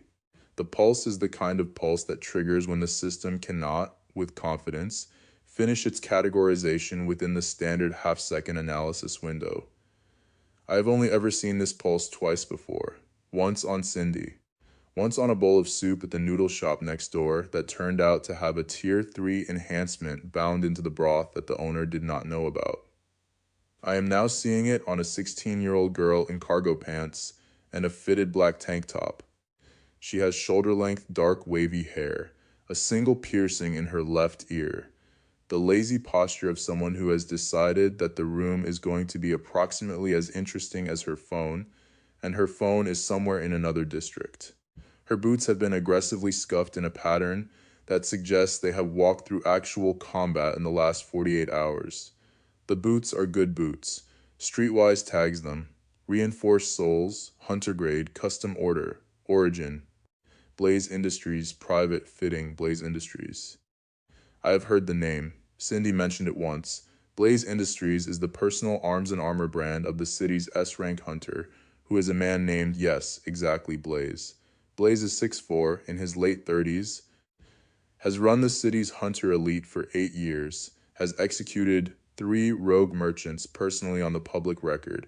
The pulse is the kind of pulse that triggers when the system cannot, with confidence, finish its categorization within the standard half-second analysis window. I have only ever seen this pulse twice before. Once on Cindy. Once on a bowl of soup at the noodle shop next door that turned out to have a tier 3 enhancement bound into the broth that the owner did not know about. I am now seeing it on a 16-year-old girl in cargo pants and a fitted black tank top. She has shoulder-length dark wavy hair, a single piercing in her left ear, the lazy posture of someone who has decided that the room is going to be approximately as interesting as her phone, and her phone is somewhere in another district. Her boots have been aggressively scuffed in a pattern that suggests they have walked through actual combat in the last 48 hours. The boots are good boots. Streetwise tags them. Reinforced soles, hunter grade, custom order, origin. Blaze Industries, private fitting, Blaze Industries. I have heard the name. Cindy mentioned it once. Blaze Industries is the personal arms and armor brand of the city's S-rank hunter, who is a man named, yes, exactly Blaze. Blaze is 6'4", in his late 30s, has run the city's hunter elite for 8 years, has executed 3 rogue merchants personally on the public record,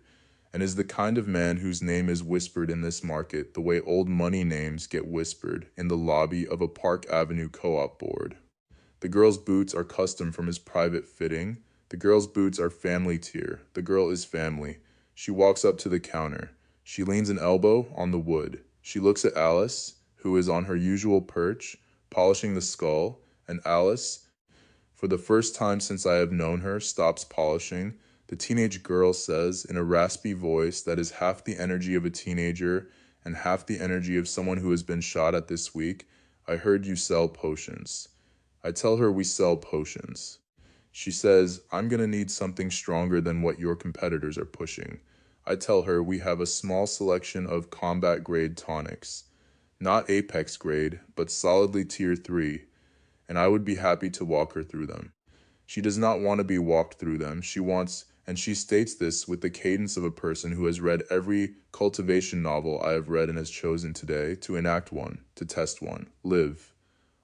and is the kind of man whose name is whispered in this market the way old money names get whispered in the lobby of a Park Avenue co-op board. The girl's boots are custom from his private fitting. The girl's boots are family tier. The girl is family. She walks up to the counter. She leans an elbow on the wood. She looks at Alice, who is on her usual perch, polishing the skull, and Alice, for the first time since I have known her, stops polishing. The teenage girl says in a raspy voice that is half the energy of a teenager and half the energy of someone who has been shot at this week, I heard you sell potions. I tell her we sell potions. She says, I'm gonna need something stronger than what your competitors are pushing. I tell her we have a small selection of combat grade tonics. Not Apex grade, but solidly tier 3, and I would be happy to walk her through them. She does not want to be walked through them. She wants, and she states this with the cadence of a person who has read every cultivation novel I have read and has chosen today to enact one, to test one, live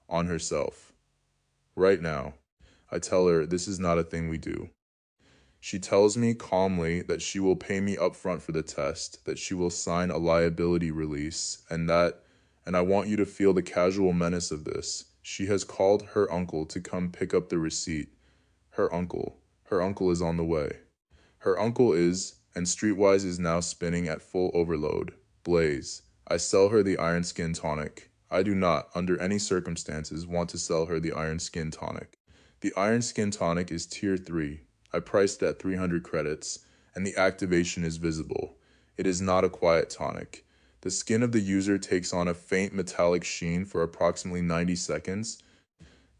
on herself. Right now, I tell her this is not a thing we do. She tells me calmly that she will pay me upfront for the test, that she will sign a liability release, and I want you to feel the casual menace of this. She has called her uncle to come pick up the receipt. Her uncle is on the way. Her uncle is, and Streetwise is now spinning at full overload. Blaze. I sell her the Iron Skin Tonic. I do not, under any circumstances, want to sell her the Iron Skin Tonic. The Iron Skin Tonic is Tier 3. I priced at 300 credits, and the activation is visible. It is not a quiet tonic. The skin of the user takes on a faint metallic sheen for approximately 90 seconds,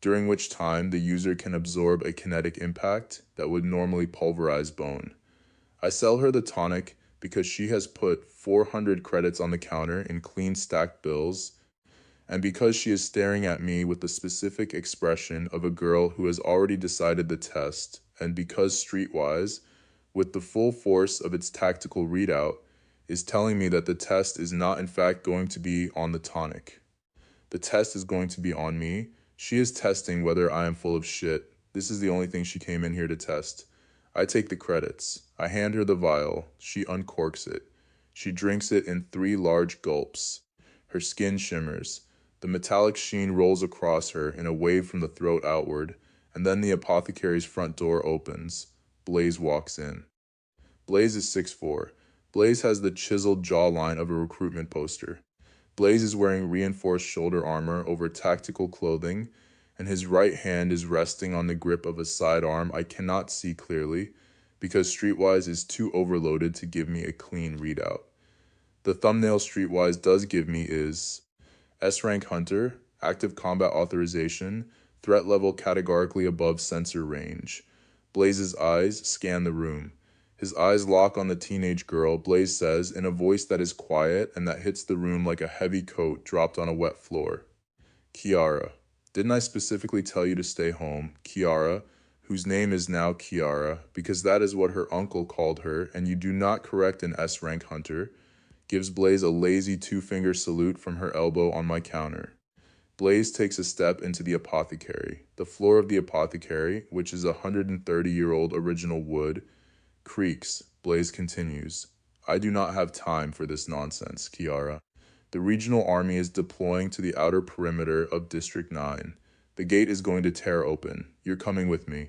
during which time the user can absorb a kinetic impact that would normally pulverize bone. I sell her the tonic because she has put 400 credits on the counter in clean stacked bills, and because she is staring at me with the specific expression of a girl who has already decided the test, and because Streetwise, with the full force of its tactical readout, is telling me that the test is not in fact going to be on the tonic. The test is going to be on me. She is testing whether I am full of shit. This is the only thing she came in here to test. I take the credits. I hand her the vial. She uncorks it. She drinks it in 3 large gulps. Her skin shimmers. The metallic sheen rolls across her in a wave from the throat outward, and then the apothecary's front door opens. Blaze walks in. Blaze is 6'4". Blaze has the chiseled jawline of a recruitment poster. Blaze is wearing reinforced shoulder armor over tactical clothing, and his right hand is resting on the grip of a sidearm I cannot see clearly because Streetwise is too overloaded to give me a clean readout. The thumbnail Streetwise does give me is S-rank hunter, active combat authorization, threat level categorically above sensor range. Blaze's eyes scan the room. His eyes lock on the teenage girl. Blaze says, in a voice that is quiet and that hits the room like a heavy coat dropped on a wet floor. Kiara. Didn't I specifically tell you to stay home? Kiara, whose name is now Kiara, because that is what her uncle called her, and you do not correct an S-rank hunter, gives Blaze a lazy 2-finger salute from her elbow on my counter. Blaze takes a step into the apothecary. The floor of the apothecary, which is 130-year-old original wood, creaks. Blaze continues. I do not have time for this nonsense, Kiara. The regional army is deploying to the outer perimeter of District 9. The gate is going to tear open. You're coming with me.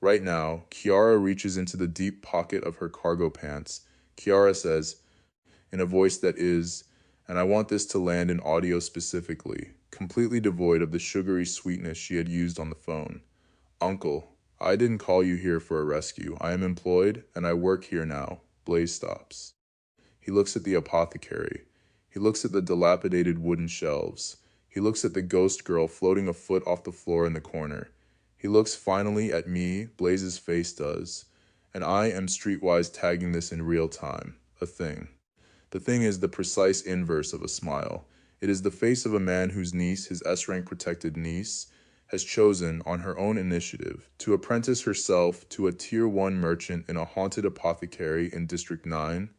Right now, Kiara reaches into the deep pocket of her cargo pants. Kiara says, in a voice that is, and I want this to land in audio specifically, completely devoid of the sugary sweetness she had used on the phone. Uncle, I didn't call you here for a rescue. I am employed, and I work here now. Blaze stops. He looks at the apothecary. He looks at the dilapidated wooden shelves. He looks at the ghost girl floating a foot off the floor in the corner. He looks finally at me, Blaze's face does, and I am Streetwise tagging this in real time. A thing. The thing is the precise inverse of a smile. It is the face of a man whose niece, his S-rank protected niece, has chosen, on her own initiative, to apprentice herself to a Tier 1 merchant in a haunted apothecary in District 9.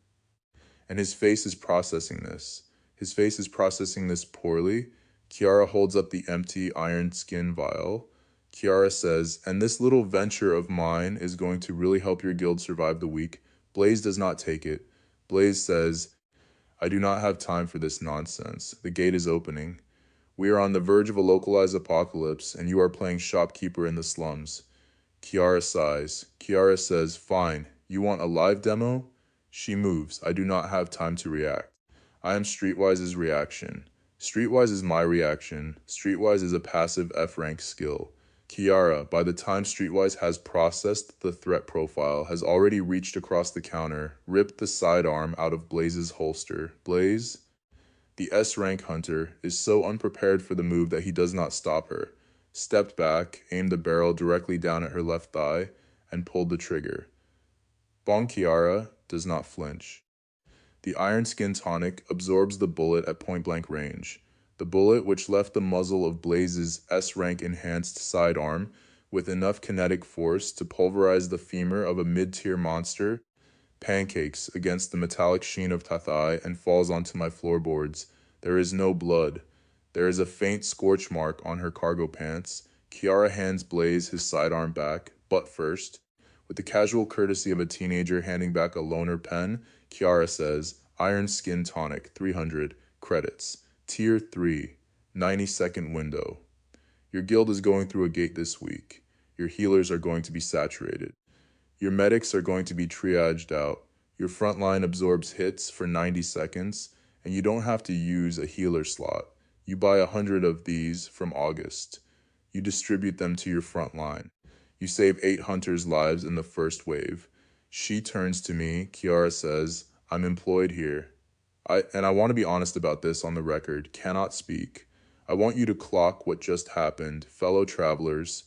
And his face is processing this. His face is processing this poorly. Kiara holds up the empty iron skin vial. Kiara says, and this little venture of mine is going to really help your guild survive the week. Blaze does not take it. Blaze says, I do not have time for this nonsense. The gate is opening. We are on the verge of a localized apocalypse, and you are playing shopkeeper in the slums. Kiara sighs. Kiara says, fine. You want a live demo? She moves. I do not have time to react. I am Streetwise's reaction. Streetwise is my reaction. Streetwise is a passive F-rank skill. Kiara, by the time Streetwise has processed the threat profile, has already reached across the counter, ripped the sidearm out of Blaze's holster. Blaze, the S-rank hunter, is so unprepared for the move that he does not stop her, stepped back, aimed the barrel directly down at her left thigh, and pulled the trigger. Bon Kiara does not flinch. The iron skin tonic absorbs the bullet at point-blank range. The bullet, which left the muzzle of Blaze's S-rank enhanced sidearm, with enough kinetic force to pulverize the femur of a mid-tier monster, pancakes against the metallic sheen of Tathai and falls onto my floorboards. There is no blood. There is a faint scorch mark on her cargo pants. Kiara hands Blaze his sidearm back, butt first. With the casual courtesy of a teenager handing back a loaner pen, Kiara says, Iron Skin Tonic, 300, credits. Tier 3, 90-second window. Your guild is going through a gate this week. Your healers are going to be saturated. Your medics are going to be triaged out. Your front line absorbs hits for 90 seconds, and you don't have to use a healer slot. You buy 100 of these from August. You distribute them to your front line. You save 8 hunters' lives in the first wave. She turns to me. Kiara says, I'm employed here. I want to be honest about this on the record. Cannot speak. I want you to clock what just happened, fellow travelers,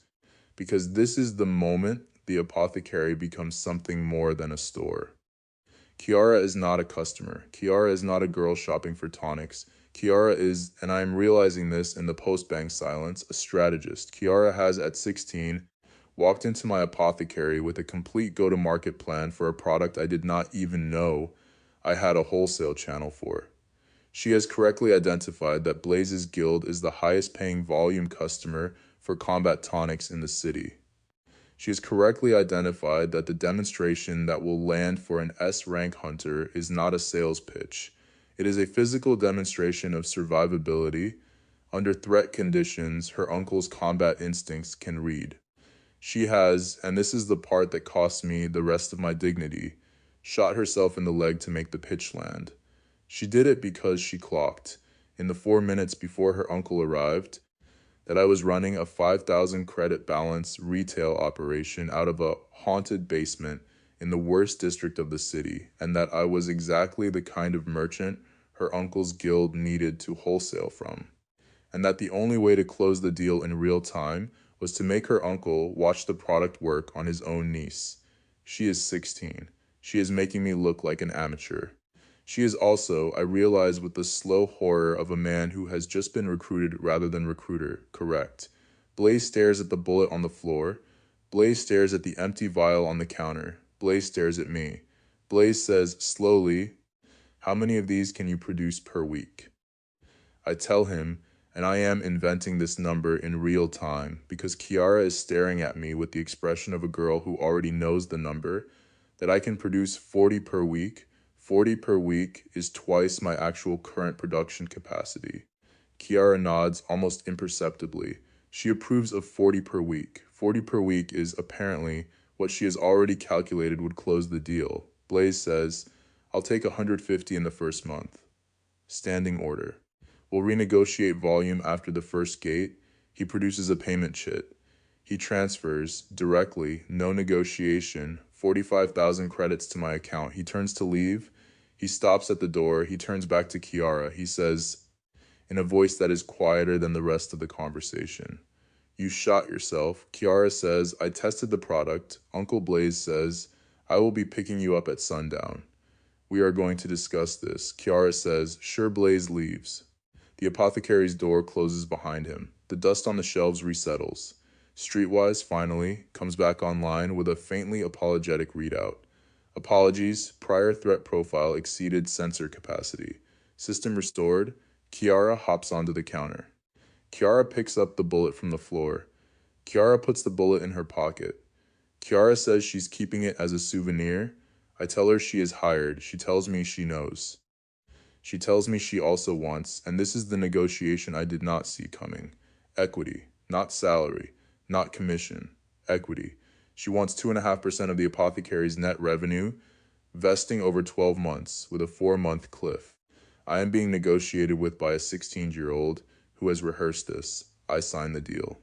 because this is the moment the Apothecary becomes something more than a store. Kiara is not a customer. Kiara is not a girl shopping for tonics. Kiara is, and I am realizing this in the post-bang silence, a strategist. Kiara has, at 16, walked into my Apothecary with a complete go-to-market plan for a product I did not even know I had a wholesale channel for. She has correctly identified that Blaze's guild is the highest paying volume customer for combat tonics in the city. She has correctly identified that the demonstration that will land for an S-rank hunter is not a sales pitch. It is a physical demonstration of survivability. Under threat conditions, her uncle's combat instincts can read. She has, and this is the part that cost me the rest of my dignity, shot herself in the leg to make the pitch land. She did it because she clocked, in the 4 minutes before her uncle arrived, that I was running a 5,000 credit balance retail operation out of a haunted basement in the worst district of the city, and that I was exactly the kind of merchant her uncle's guild needed to wholesale from, and that the only way to close the deal in real time was to make her uncle watch the product work on his own niece. She is 16. She is making me look like an amateur. She is also, I realize with the slow horror of a man who has just been recruited rather than recruiter, correct. Blaze stares at the bullet on the floor. Blaze stares at the empty vial on the counter. Blaze stares at me. Blaze says, slowly, how many of these can you produce per week? I tell him, and I am inventing this number in real time because Kiara is staring at me with the expression of a girl who already knows the number, that I can produce 40 per week. 40 per week is twice my actual current production capacity. Kiara nods almost imperceptibly. She approves of 40 per week. 40 per week is apparently what she has already calculated would close the deal. Blaze says, I'll take 150 in the first month. Standing order. We'll renegotiate volume after the first gate. He produces a payment chit. He transfers, directly, no negotiation, 45,000 credits to my account. He turns to leave. He stops at the door. He turns back to Kiara. He says, in a voice that is quieter than the rest of the conversation, you shot yourself. Kiara says, I tested the product. Uncle Blaze says, I will be picking you up at sundown. We are going to discuss this. Kiara says, sure. Blaze leaves. The apothecary's door closes behind him. The dust on the shelves resettles. Streetwise, finally, comes back online with a faintly apologetic readout. Apologies, prior threat profile exceeded sensor capacity. System restored. Kiara hops onto the counter. Kiara picks up the bullet from the floor. Kiara puts the bullet in her pocket. Kiara says she's keeping it as a souvenir. I tell her she is hired. She tells me she knows. She tells me she also wants, and this is the negotiation I did not see coming, equity, not salary, not commission, equity. She wants 2.5% of the apothecary's net revenue, vesting over 12 months with a 4-month cliff. I am being negotiated with by a 16-year-old who has rehearsed this. I sign the deal.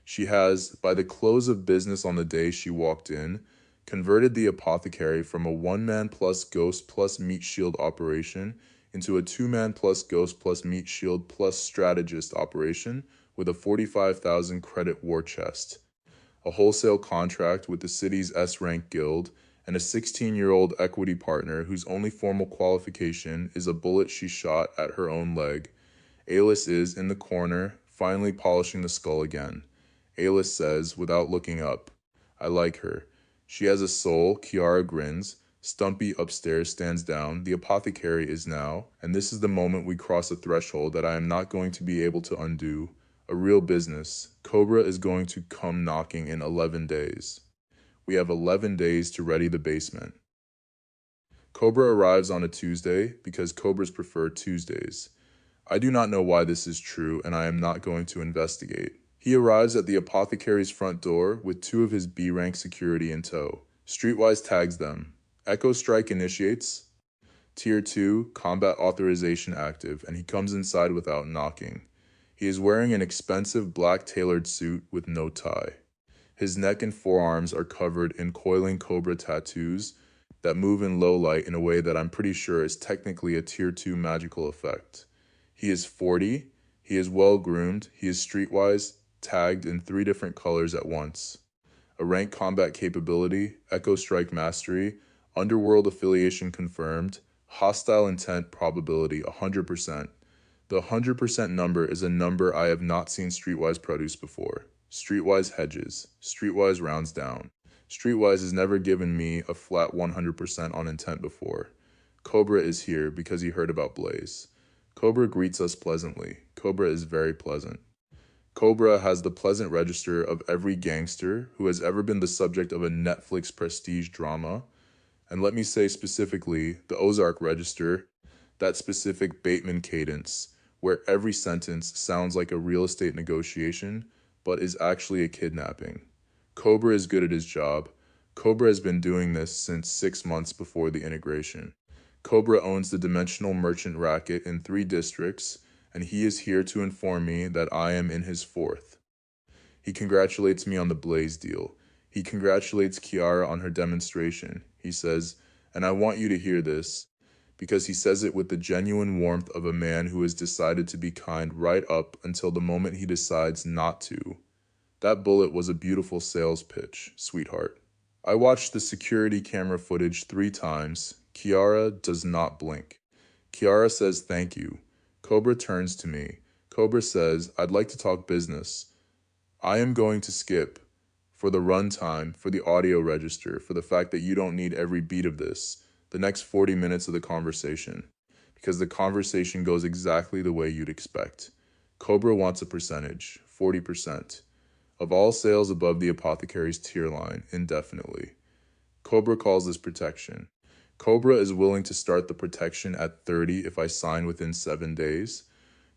She has, by the close of business on the day she walked in, converted the apothecary from a 1-man plus ghost plus meat shield operation into a 2-man plus ghost plus meat shield plus strategist operation with a 45,000 credit war chest, a wholesale contract with the city's S-rank guild, and a 16-year-old equity partner whose only formal qualification is a bullet she shot at her own leg. Alis is, in the corner, finally polishing the skull again. Ayla says without looking up. I like her. She has a soul, Kiara grins. Stumpy upstairs stands down. The apothecary is now, and this is the moment we cross a threshold that I am not going to be able to undo. A real business. Cobra is going to come knocking in 11 days. We have 11 days to ready the basement. Cobra arrives on a Tuesday because Cobras prefer Tuesdays. I do not know why this is true, and I am not going to investigate. He arrives at the apothecary's front door with two of his B-rank security in tow. Streetwise tags them. Echo Strike initiates. Tier 2, combat authorization active, and he comes inside without knocking. He is wearing an expensive black tailored suit with no tie. His neck and forearms are covered in coiling cobra tattoos that move in low light in a way that I'm pretty sure is technically a Tier 2 magical effect. He is 40, he is well groomed, he is streetwise, tagged in 3 different colors at once. A rank combat capability, Echo Strike Mastery, Underworld affiliation confirmed, hostile intent probability 100%. The 100% number is a number I have not seen Streetwise produce before. Streetwise hedges, Streetwise rounds down. Streetwise has never given me a flat 100% on intent before. Cobra is here because he heard about Blaze. Cobra greets us pleasantly. Cobra is very pleasant. Cobra has the pleasant register of every gangster who has ever been the subject of a Netflix prestige drama. And let me say specifically, the Ozark register, that specific Bateman cadence, where every sentence sounds like a real estate negotiation, but is actually a kidnapping. Cobra is good at his job. Cobra has been doing this since 6 months before the integration. Cobra owns the dimensional merchant racket in 3 districts, and he is here to inform me that I am in his 4th. He congratulates me on the Blaze deal. He congratulates Kiara on her demonstration. He says, and I want you to hear this, because he says it with the genuine warmth of a man who has decided to be kind right up until the moment he decides not to. That bullet was a beautiful sales pitch, sweetheart. I watched the security camera footage 3 times. Kiara does not blink. Kiara says thank you. Cobra turns to me. Cobra says, I'd like to talk business. I am going to skip for the runtime, for the audio register, for the fact that you don't need every beat of this, the next 40 minutes of the conversation, because the conversation goes exactly the way you'd expect. Cobra wants a percentage, 40%, of all sales above the apothecary's tier line, indefinitely. Cobra calls this protection. Cobra is willing to start the protection at 30 if I sign within 7 days.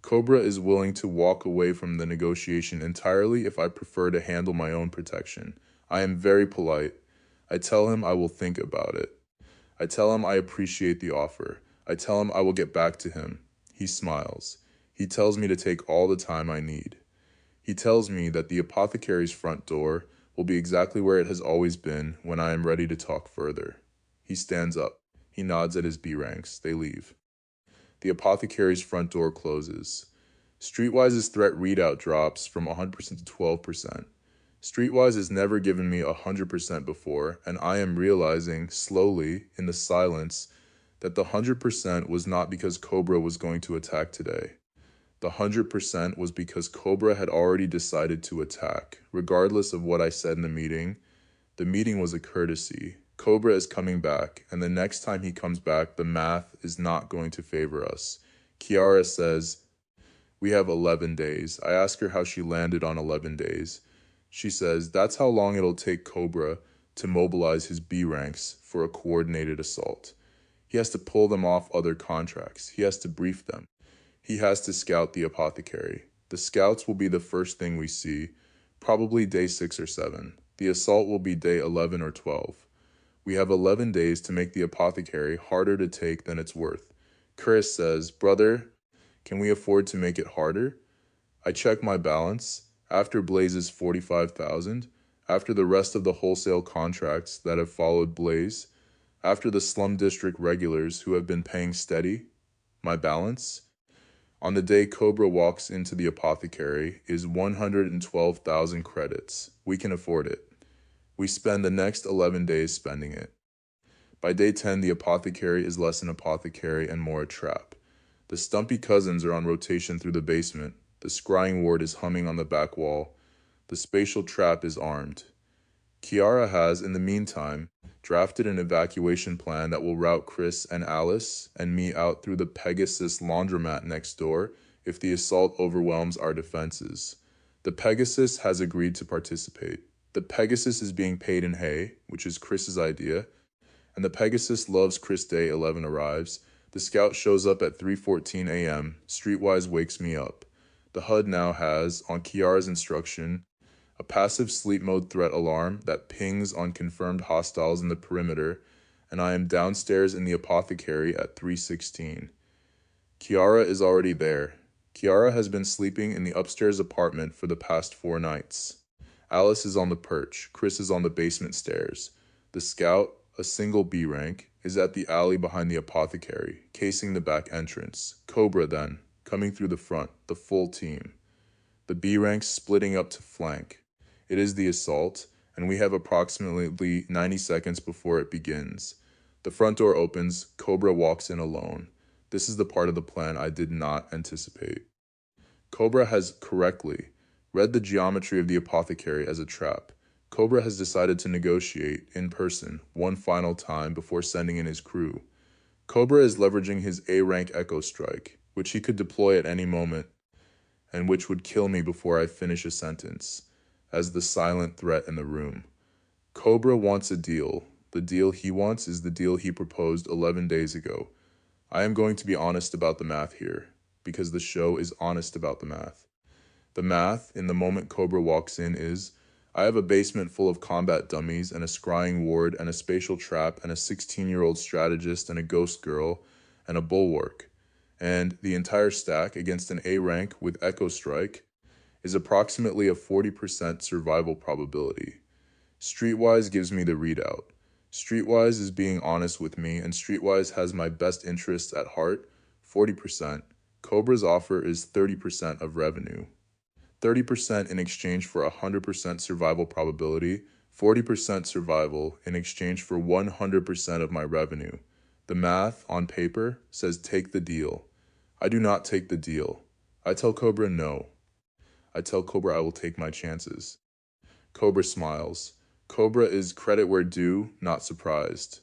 Cobra is willing to walk away from the negotiation entirely if I prefer to handle my own protection. I am very polite. I tell him I will think about it. I tell him I appreciate the offer. I tell him I will get back to him. He smiles. He tells me to take all the time I need. He tells me that the apothecary's front door will be exactly where it has always been when I am ready to talk further. He stands up. He nods at his B-ranks. They leave. The apothecary's front door closes. Streetwise's threat readout drops from 100% to 12%. Streetwise has never given me 100% before, and I am realizing, slowly, in the silence, that the 100% was not because Cobra was going to attack today. The 100% was because Cobra had already decided to attack, regardless of what I said in the meeting. The meeting was a courtesy. Cobra is coming back, and the next time he comes back, the math is not going to favor us. Kiara says, we have 11 days. I ask her how she landed on 11 days. She says, that's how long it'll take Cobra to mobilize his B ranks for a coordinated assault. He has to pull them off other contracts. He has to brief them. He has to scout the apothecary. The scouts will be the first thing we see, probably day 6 or 7. The assault will be day 11 or 12. We have 11 days to make the apothecary harder to take than it's worth. Chris says, brother, can we afford to make it harder? I check my balance. After Blaze's 45,000, after the rest of the wholesale contracts that have followed Blaze, after the slum district regulars who have been paying steady, my balance, on the day Cobra walks into the apothecary, is 112,000 credits. We can afford it. We spend the next 11 days spending it. By day 10, the apothecary is less an apothecary and more a trap. The Stumpy cousins are on rotation through the basement. The scrying ward is humming on the back wall. The spatial trap is armed. Kiara has, in the meantime, drafted an evacuation plan that will route Chris and Alice and me out through the Pegasus laundromat next door if the assault overwhelms our defenses. The Pegasus has agreed to participate. The Pegasus is being paid in hay, which is Chris's idea, and the Pegasus loves Chris Day 11 arrives. The scout shows up at 3:14 a.m. Streetwise wakes me up. The HUD now has, on Kiara's instruction, a passive sleep mode threat alarm that pings on confirmed hostiles in the perimeter, and I am downstairs in the Apothecary at 3:16. Kiara is already there. Kiara has been sleeping in the upstairs apartment for the past 4 nights. Alice is on the perch. Chris is on the basement stairs. The scout, a single B rank, is at the alley behind the Apothecary, casing the back entrance. Cobra then, coming through the front, the full team. The B ranks splitting up to flank. It is the assault, and we have approximately 90 seconds before it begins. The front door opens, Cobra walks in alone. This is the part of the plan I did not anticipate. Cobra has correctly read the geometry of the Apothecary as a trap. Cobra has decided to negotiate, in person, one final time before sending in his crew. Cobra is leveraging his A-rank Echo Strike, which he could deploy at any moment, and which would kill me before I finish a sentence, as the silent threat in the room. Cobra wants a deal. The deal he wants is the deal he proposed 11 days ago. I am going to be honest about the math here, because the show is honest about the math. The math, in the moment Cobra walks in, is, I have a basement full of combat dummies and a scrying ward and a spatial trap and a 16-year-old strategist and a ghost girl and a bulwark. And the entire stack against an A rank with Echo Strike is approximately a 40% survival probability. Streetwise gives me the readout. Streetwise is being honest with me, and Streetwise has my best interests at heart, 40%. Cobra's offer is 30% of revenue. 30% in exchange for 100% survival probability, 40% survival in exchange for 100% of my revenue. The math, on paper, says take the deal. I do not take the deal. I tell Cobra no. I tell Cobra I will take my chances. Cobra smiles. Cobra is credit where due, not surprised.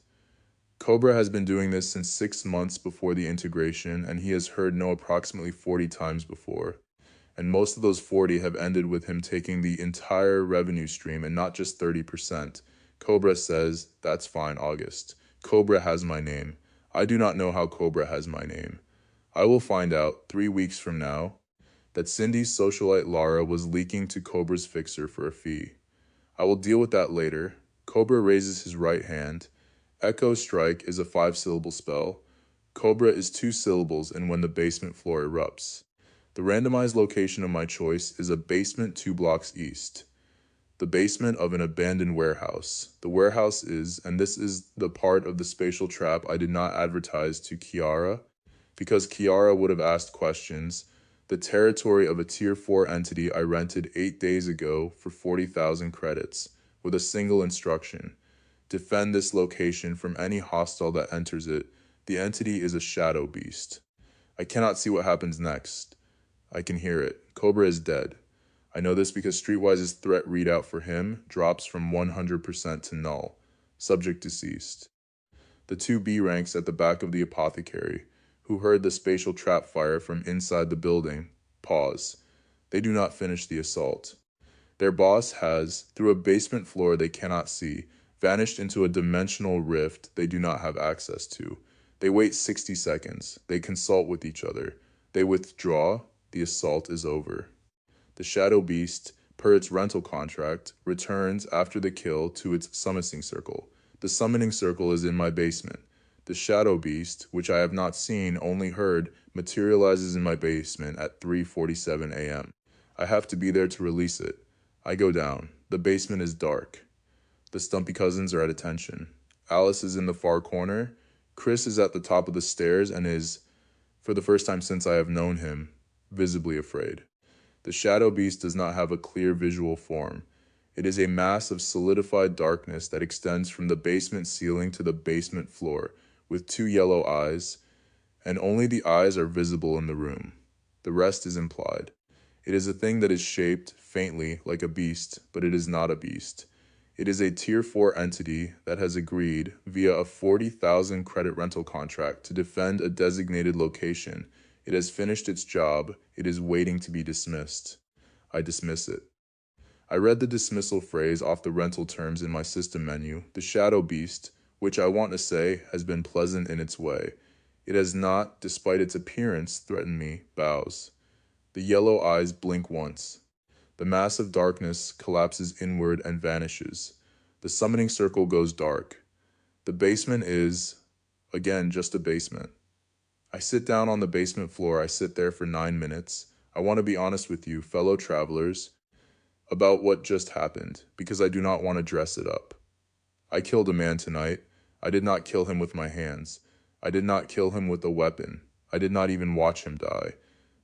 Cobra has been doing this since 6 months before the integration, and he has heard no approximately 40 times before. And most of those 40 have ended with him taking the entire revenue stream and not just 30%. Cobra says, that's fine, August. Cobra has my name. I do not know how Cobra has my name. I will find out 3 weeks from now that Cindy's socialite Lara was leaking to Cobra's fixer for a fee. I will deal with that later. Cobra raises his right hand. Echo Strike is a 5-syllable spell. Cobra is 2 syllables and when the basement floor erupts. The randomized location of my choice is a basement 2 blocks east. The basement of an abandoned warehouse. The warehouse is, and this is the part of the spatial trap I did not advertise to Kiara, because Kiara would have asked questions, the territory of a Tier 4 entity I rented 8 days ago for 40,000 credits, with a single instruction. Defend this location from any hostile that enters it. The entity is a shadow beast. I cannot see what happens next. I can hear it. Cobra is dead. I know this because Streetwise's threat readout for him drops from 100% to null. Subject deceased. The 2 B ranks at the back of the Apothecary, who heard the spatial trap fire from inside the building, pause. They do not finish the assault. Their boss has, through a basement floor they cannot see, vanished into a dimensional rift they do not have access to. They wait 60 seconds. They consult with each other. They withdraw. The assault is over. The Shadow Beast, per its rental contract, returns after the kill to its summoning circle. The summoning circle is in my basement. The Shadow Beast, which I have not seen, only heard, materializes in my basement at 3:47 a.m. I have to be there to release it. I go down. The basement is dark. The Stumpy cousins are at attention. Alice is in the far corner. Chris is at the top of the stairs and is, for the first time since I have known him, visibly afraid. The Shadow Beast does not have a clear visual form. It is a mass of solidified darkness that extends from the basement ceiling to the basement floor, with 2 yellow eyes, and only the eyes are visible in the room. The rest is implied. It is a thing that is shaped, faintly, like a beast, but it is not a beast. It is a Tier 4 entity that has agreed, via a 40,000 credit rental contract, to defend a designated location. It has finished its job. It is waiting to be dismissed. I dismiss it. I read the dismissal phrase off the rental terms in my system menu. The shadow beast, which I want to say has been pleasant in its way. It has not, despite its appearance, threatened me, bows. The yellow eyes blink once. The mass of darkness collapses inward and vanishes. The summoning circle goes dark. The basement is, again, just a basement. I sit down on the basement floor. I sit there for 9 minutes. I want to be honest with you, fellow travelers, about what just happened, because I do not want to dress it up. I killed a man tonight. I did not kill him with my hands. I did not kill him with a weapon. I did not even watch him die.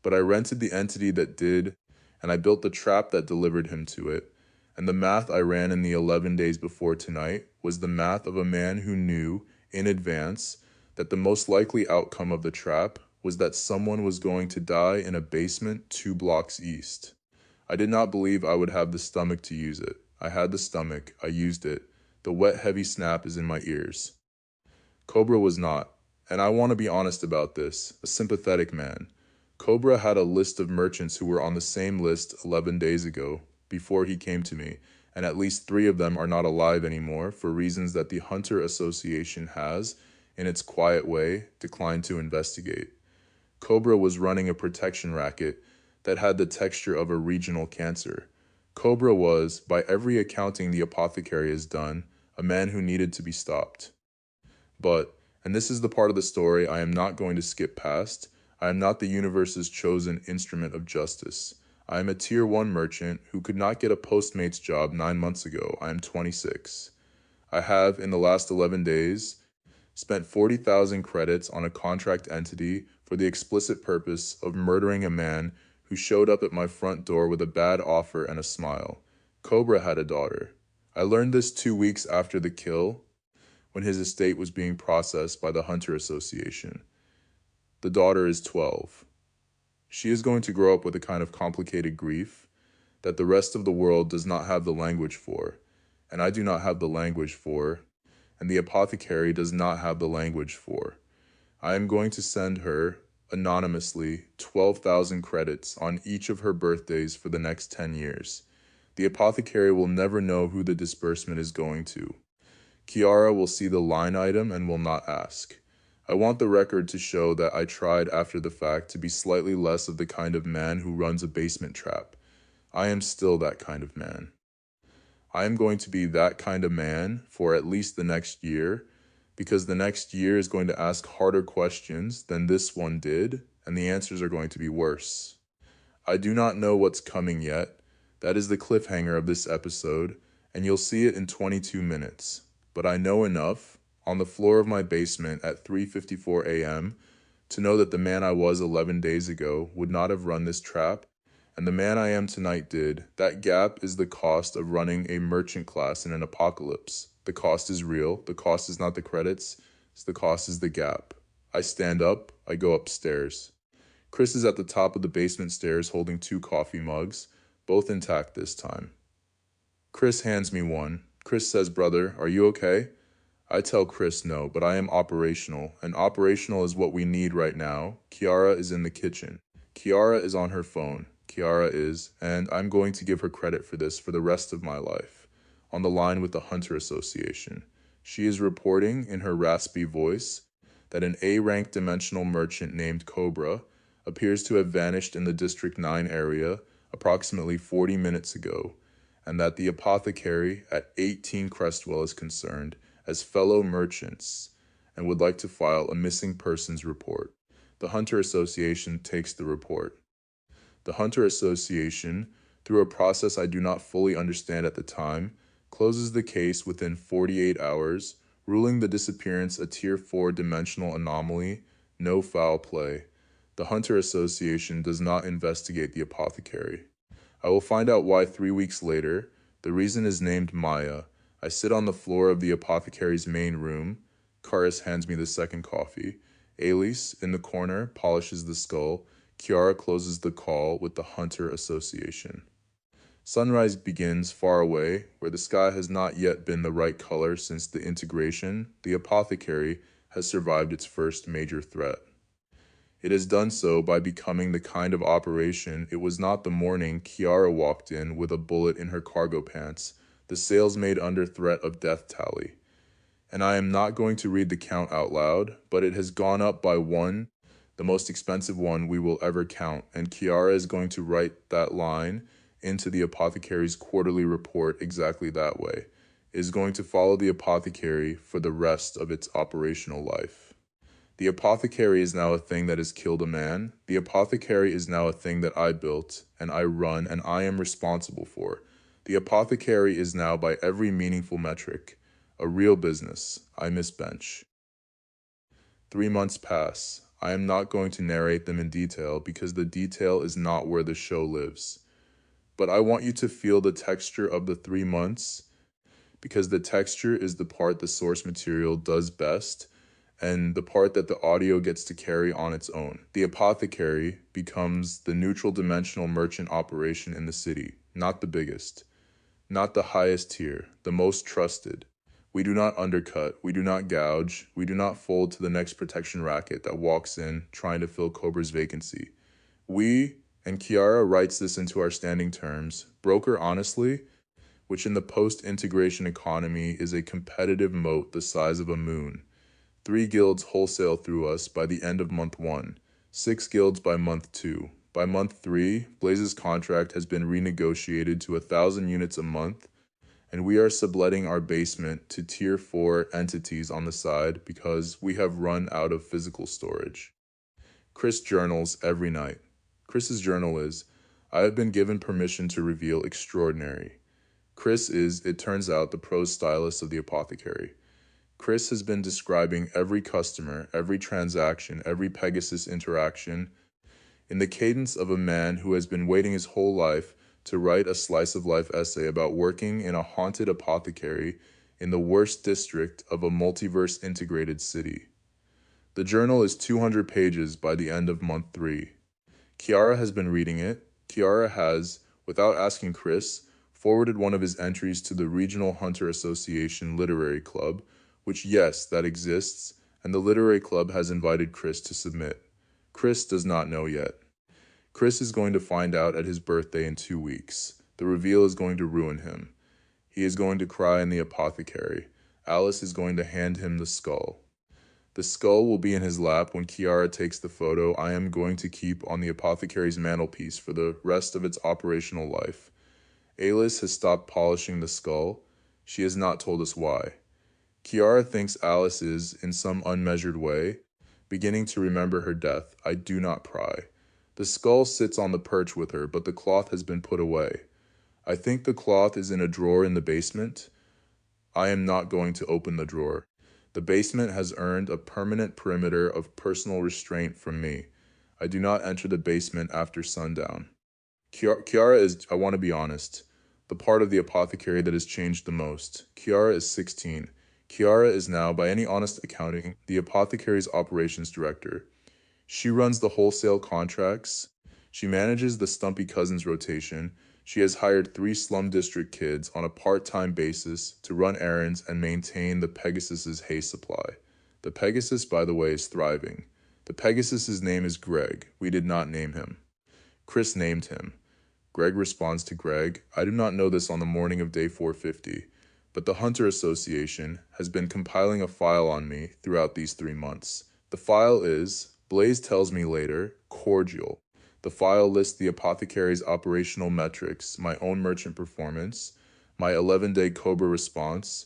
But I rented the entity that did, and I built the trap that delivered him to it. And the math I ran in the 11 days before tonight was the math of a man who knew, in advance, that the most likely outcome of the trap was that someone was going to die in a basement 2 blocks east. I did not believe I would have the stomach to use it. I had the stomach. I used it. The wet, heavy snap is in my ears. Cobra was not, and I want to be honest about this, a sympathetic man. Cobra had a list of merchants who were on the same list 11 days ago, before he came to me, and at least 3 of them are not alive anymore for reasons that the Hunter Association has, in its quiet way, declined to investigate. Cobra was running a protection racket that had the texture of a regional cancer. Cobra was, by every accounting the Apothecary has done, a man who needed to be stopped. But, and this is the part of the story I am not going to skip past, I am not the universe's chosen instrument of justice. I am a Tier 1 merchant who could not get a Postmates job 9 months ago. I am 26. I have, in the last 11 days, spent 40,000 credits on a contract entity for the explicit purpose of murdering a man who showed up at my front door with a bad offer and a smile. Cobra had a daughter. I learned this 2 weeks after the kill, when his estate was being processed by the Hunter Association. The daughter is 12. She is going to grow up with a kind of complicated grief that the rest of the world does not have the language for, and I do not have the language for, and the Apothecary does not have the language for. I am going to send her, anonymously, 12,000 credits on each of her birthdays for the next 10 years. The Apothecary will never know who the disbursement is going to. Kiara will see the line item and will not ask. I want the record to show that I tried after the fact to be slightly less of the kind of man who runs a basement trap. I am still that kind of man. I am going to be that kind of man for at least the next year, because the next year is going to ask harder questions than this one did, and the answers are going to be worse. I do not know what's coming yet. That is the cliffhanger of this episode, and you'll see it in 22 minutes. But I know enough, on the floor of my basement at 3:54 a.m., to know that the man I was 11 days ago would not have run this trap, and the man I am tonight did. That gap is the cost of running a merchant class in an apocalypse. The cost is real. The cost is not the credits. The cost is the gap. I stand up. I go upstairs. Chris is at the top of the basement stairs holding 2 coffee mugs, both intact this time. Chris hands me one. Chris says, "Brother, are you okay?" I tell Chris no, but I am operational, and operational is what we need right now. Kiara is in the kitchen. Kiara is on her phone. Kiara is, and I'm going to give her credit for this for the rest of my life, on the line with the Hunter Association. She is reporting in her raspy voice that an A-rank dimensional merchant named Cobra appears to have vanished in the District 9 area approximately 40 minutes ago, and that the Apothecary at 18 Crestwell is concerned as fellow merchants and would like to file a missing persons report. The Hunter Association takes the report. The Hunter Association, through a process I do not fully understand at the time, closes the case within 48 hours, ruling the disappearance a Tier 4 dimensional anomaly, no foul play. The Hunter Association does not investigate the Apothecary. I will find out why 3 weeks later. The reason is named Maya. I sit on the floor of the Apothecary's main room. Karis hands me the second coffee. Elise, in the corner, polishes the skull. Kiara closes the call with the Hunter Association. Sunrise begins far away, where the sky has not yet been the right color since the integration. The Apothecary has survived its first major threat. It has done so by becoming the kind of operation it was not the morning Kiara walked in with a bullet in her cargo pants, the sales made under threat of death tally. And I am not going to read the count out loud, but it has gone up by one, the most expensive one we will ever count, and Kiara is going to write that line into the Apothecary's quarterly report exactly that way. It is going to follow the Apothecary for the rest of its operational life. The Apothecary is now a thing that has killed a man. The Apothecary is now a thing that I built, and I run, and I am responsible for. The Apothecary is now, by every meaningful metric, a real business. I miss Bench. 3 months pass. I am not going to narrate them in detail because the detail is not where the show lives. But I want you to feel the texture of the 3 months because the texture is the part the source material does best and the part that the audio gets to carry on its own. The Apothecary becomes the neutral dimensional merchant operation in the city, not the biggest, not the highest tier, the most trusted. We do not undercut, we do not gouge, we do not fold to the next protection racket that walks in trying to fill Cobra's vacancy. We, and Kiara writes this into our standing terms, broker honestly, which in the post-integration economy is a competitive moat the size of a moon. 3 guilds wholesale through us by the end of month 1, 6 guilds by month 2. By month 3, Blaze's contract has been renegotiated to 1,000 units a month, and we are subletting our basement to tier 4 entities on the side because we have run out of physical storage. Chris journals every night. Chris's journal is, I have been given permission to reveal extraordinary. Chris is, it turns out, the prose stylist of the Apothecary. Chris has been describing every customer, every transaction, every Pegasus interaction in the cadence of a man who has been waiting his whole life to write a slice-of-life essay about working in a haunted apothecary in the worst district of a multiverse integrated city. The journal is 200 pages by the end of month 3. Kiara has been reading it. Kiara has, without asking Chris, forwarded one of his entries to the Regional Hunter Association Literary Club, which, yes, that exists, and the Literary Club has invited Chris to submit. Chris does not know yet. Chris is going to find out at his birthday in 2 weeks. The reveal is going to ruin him. He is going to cry in the Apothecary. Alice is going to hand him the skull. The skull will be in his lap when Kiara takes the photo I am going to keep on the Apothecary's mantelpiece for the rest of its operational life. Alice has stopped polishing the skull. She has not told us why. Kiara thinks Alice is, in some unmeasured way, beginning to remember her death. I do not pry. The skull sits on the perch with her, but the cloth has been put away. I think the cloth is in a drawer in the basement. I am not going to open the drawer. The basement has earned a permanent perimeter of personal restraint from me. I do not enter the basement after sundown. Kiara is, I want to be honest, the part of the Apothecary that has changed the most. Kiara is 16. Kiara is now, by any honest accounting, the Apothecary's operations director. She runs the wholesale contracts. She manages the Stumpy Cousins rotation. She has hired 3 slum district kids on a part-time basis to run errands and maintain the Pegasus's hay supply. The Pegasus, by the way, is thriving. The Pegasus's name is Greg. We did not name him. Chris named him. Greg responds to Greg. I do not know this on the morning of day 450, but the Hunter Association has been compiling a file on me throughout these 3 months. The file is, Blaze tells me later, cordial. The file lists the Apothecary's operational metrics, my own merchant performance, my 11-day Cobra response,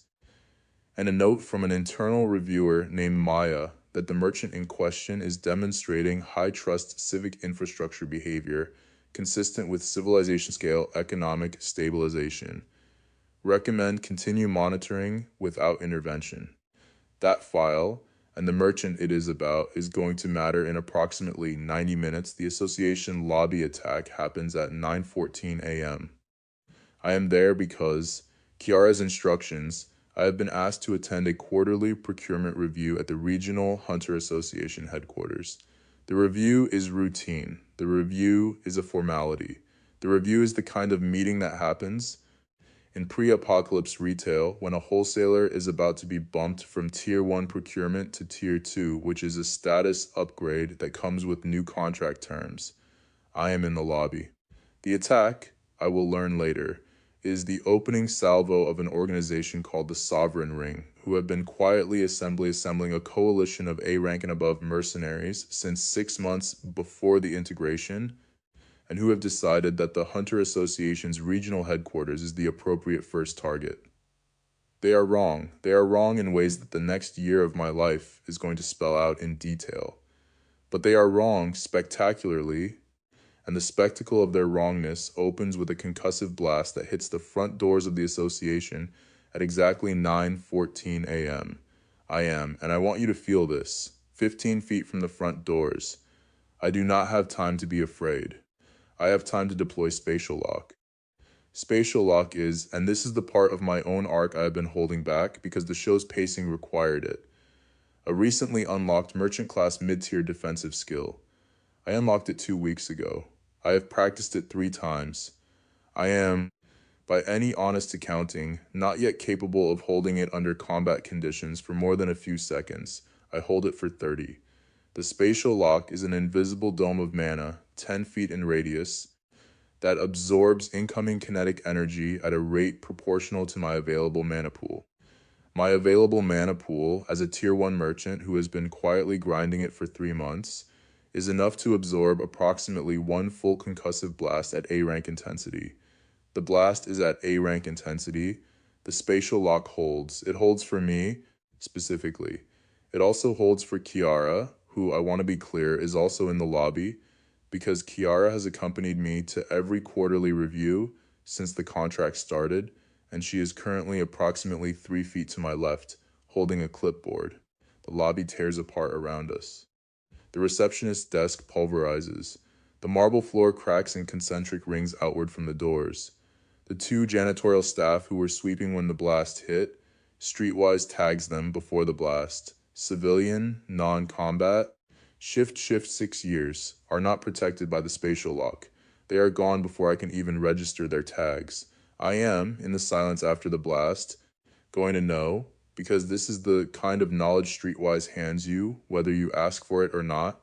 and a note from an internal reviewer named Maya that the merchant in question is demonstrating high-trust civic infrastructure behavior consistent with civilization-scale economic stabilization. Recommend continue monitoring without intervention. That file, and the merchant it is about, is going to matter in approximately 90 minutes. The association lobby attack happens at 9:14 a.m. I am there because, Kiara's instructions, I have been asked to attend a quarterly procurement review at the Regional Hunter Association headquarters. The review is routine. The review is a formality. The review is the kind of meeting that happens in pre-apocalypse retail when a wholesaler is about to be bumped from Tier 1 procurement to Tier 2, which is a status upgrade that comes with new contract terms. I am in the lobby. The attack, I will learn later, is the opening salvo of an organization called the Sovereign Ring, who have been quietly assembling a coalition of A-rank and above mercenaries since 6 months before the integration, and who have decided that the Hunter Association's regional headquarters is the appropriate first target. They are wrong. They are wrong in ways that the next year of my life is going to spell out in detail. But they are wrong spectacularly, and the spectacle of their wrongness opens with a concussive blast that hits the front doors of the association at exactly 9:14 a.m. I am, and I want you to feel this, 15 feet from the front doors. I do not have time to be afraid. I have time to deploy spatial lock. Spatial lock is, and this is the part of my own arc I have been holding back because the show's pacing required it, a recently unlocked merchant class mid-tier defensive skill. I unlocked it 2 weeks ago. I have practiced it 3 times. I am, by any honest accounting, not yet capable of holding it under combat conditions for more than a few seconds. I hold it for 30. The spatial lock is an invisible dome of mana, 10 feet in radius, that absorbs incoming kinetic energy at a rate proportional to my available mana pool. My available mana pool, as a Tier 1 merchant who has been quietly grinding it for 3 months, is enough to absorb approximately 1 full concussive blast at A-rank intensity. The blast is at A-rank intensity. The spatial lock holds. It holds for me, specifically. It also holds for Kiara, who, I want to be clear, is also in the lobby, because Kiara has accompanied me to every quarterly review since the contract started, and she is currently approximately 3 feet to my left, holding a clipboard. The lobby tears apart around us. The receptionist's desk pulverizes. The marble floor cracks in concentric rings outward from the doors. The 2 janitorial staff who were sweeping when the blast hit, Streetwise tags them before the blast. Civilian, non-combat, shift 6 years, are not protected by the spatial lock. They are gone before I can even register their tags. I am, in the silence after the blast, going to know, because this is the kind of knowledge Streetwise hands you, whether you ask for it or not,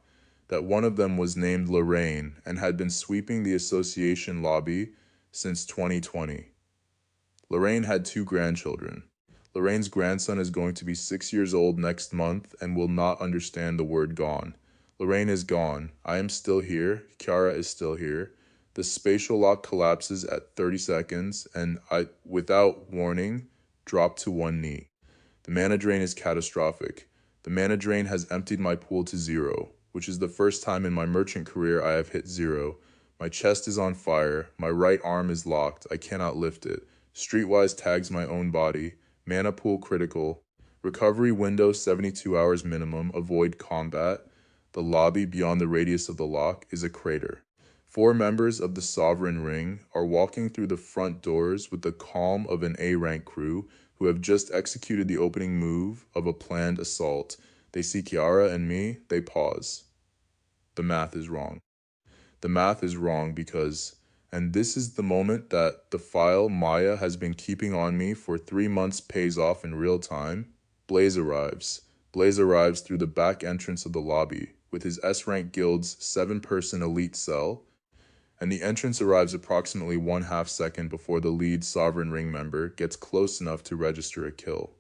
that one of them was named Lorraine and had been sweeping the association lobby since 2020. Lorraine had 2 grandchildren. Lorraine's grandson is going to be 6 years old next month and will not understand the word gone. Lorraine is gone. I am still here. Kiara is still here. The spatial lock collapses at 30 seconds and I, without warning, drop to 1 knee. The mana drain is catastrophic. The mana drain has emptied my pool to 0, which is the first time in my merchant career I have hit 0. My chest is on fire. My right arm is locked. I cannot lift it. Streetwise tags my own body. Mana pool critical. Recovery window 72 hours minimum. Avoid combat. The lobby beyond the radius of the lock is a crater. 4 members of the Sovereign Ring are walking through the front doors with the calm of an A-rank crew who have just executed the opening move of a planned assault. They see Kiara and me. They pause. The math is wrong. The math is wrong because, and this is the moment that the file Maya has been keeping on me for 3 months pays off in real time. Blaze arrives. Blaze arrives through the back entrance of the lobby with his S-rank guild's 7-person elite cell, and the entrance arrives approximately 1/2 second before the lead Sovereign Ring member gets close enough to register a kill.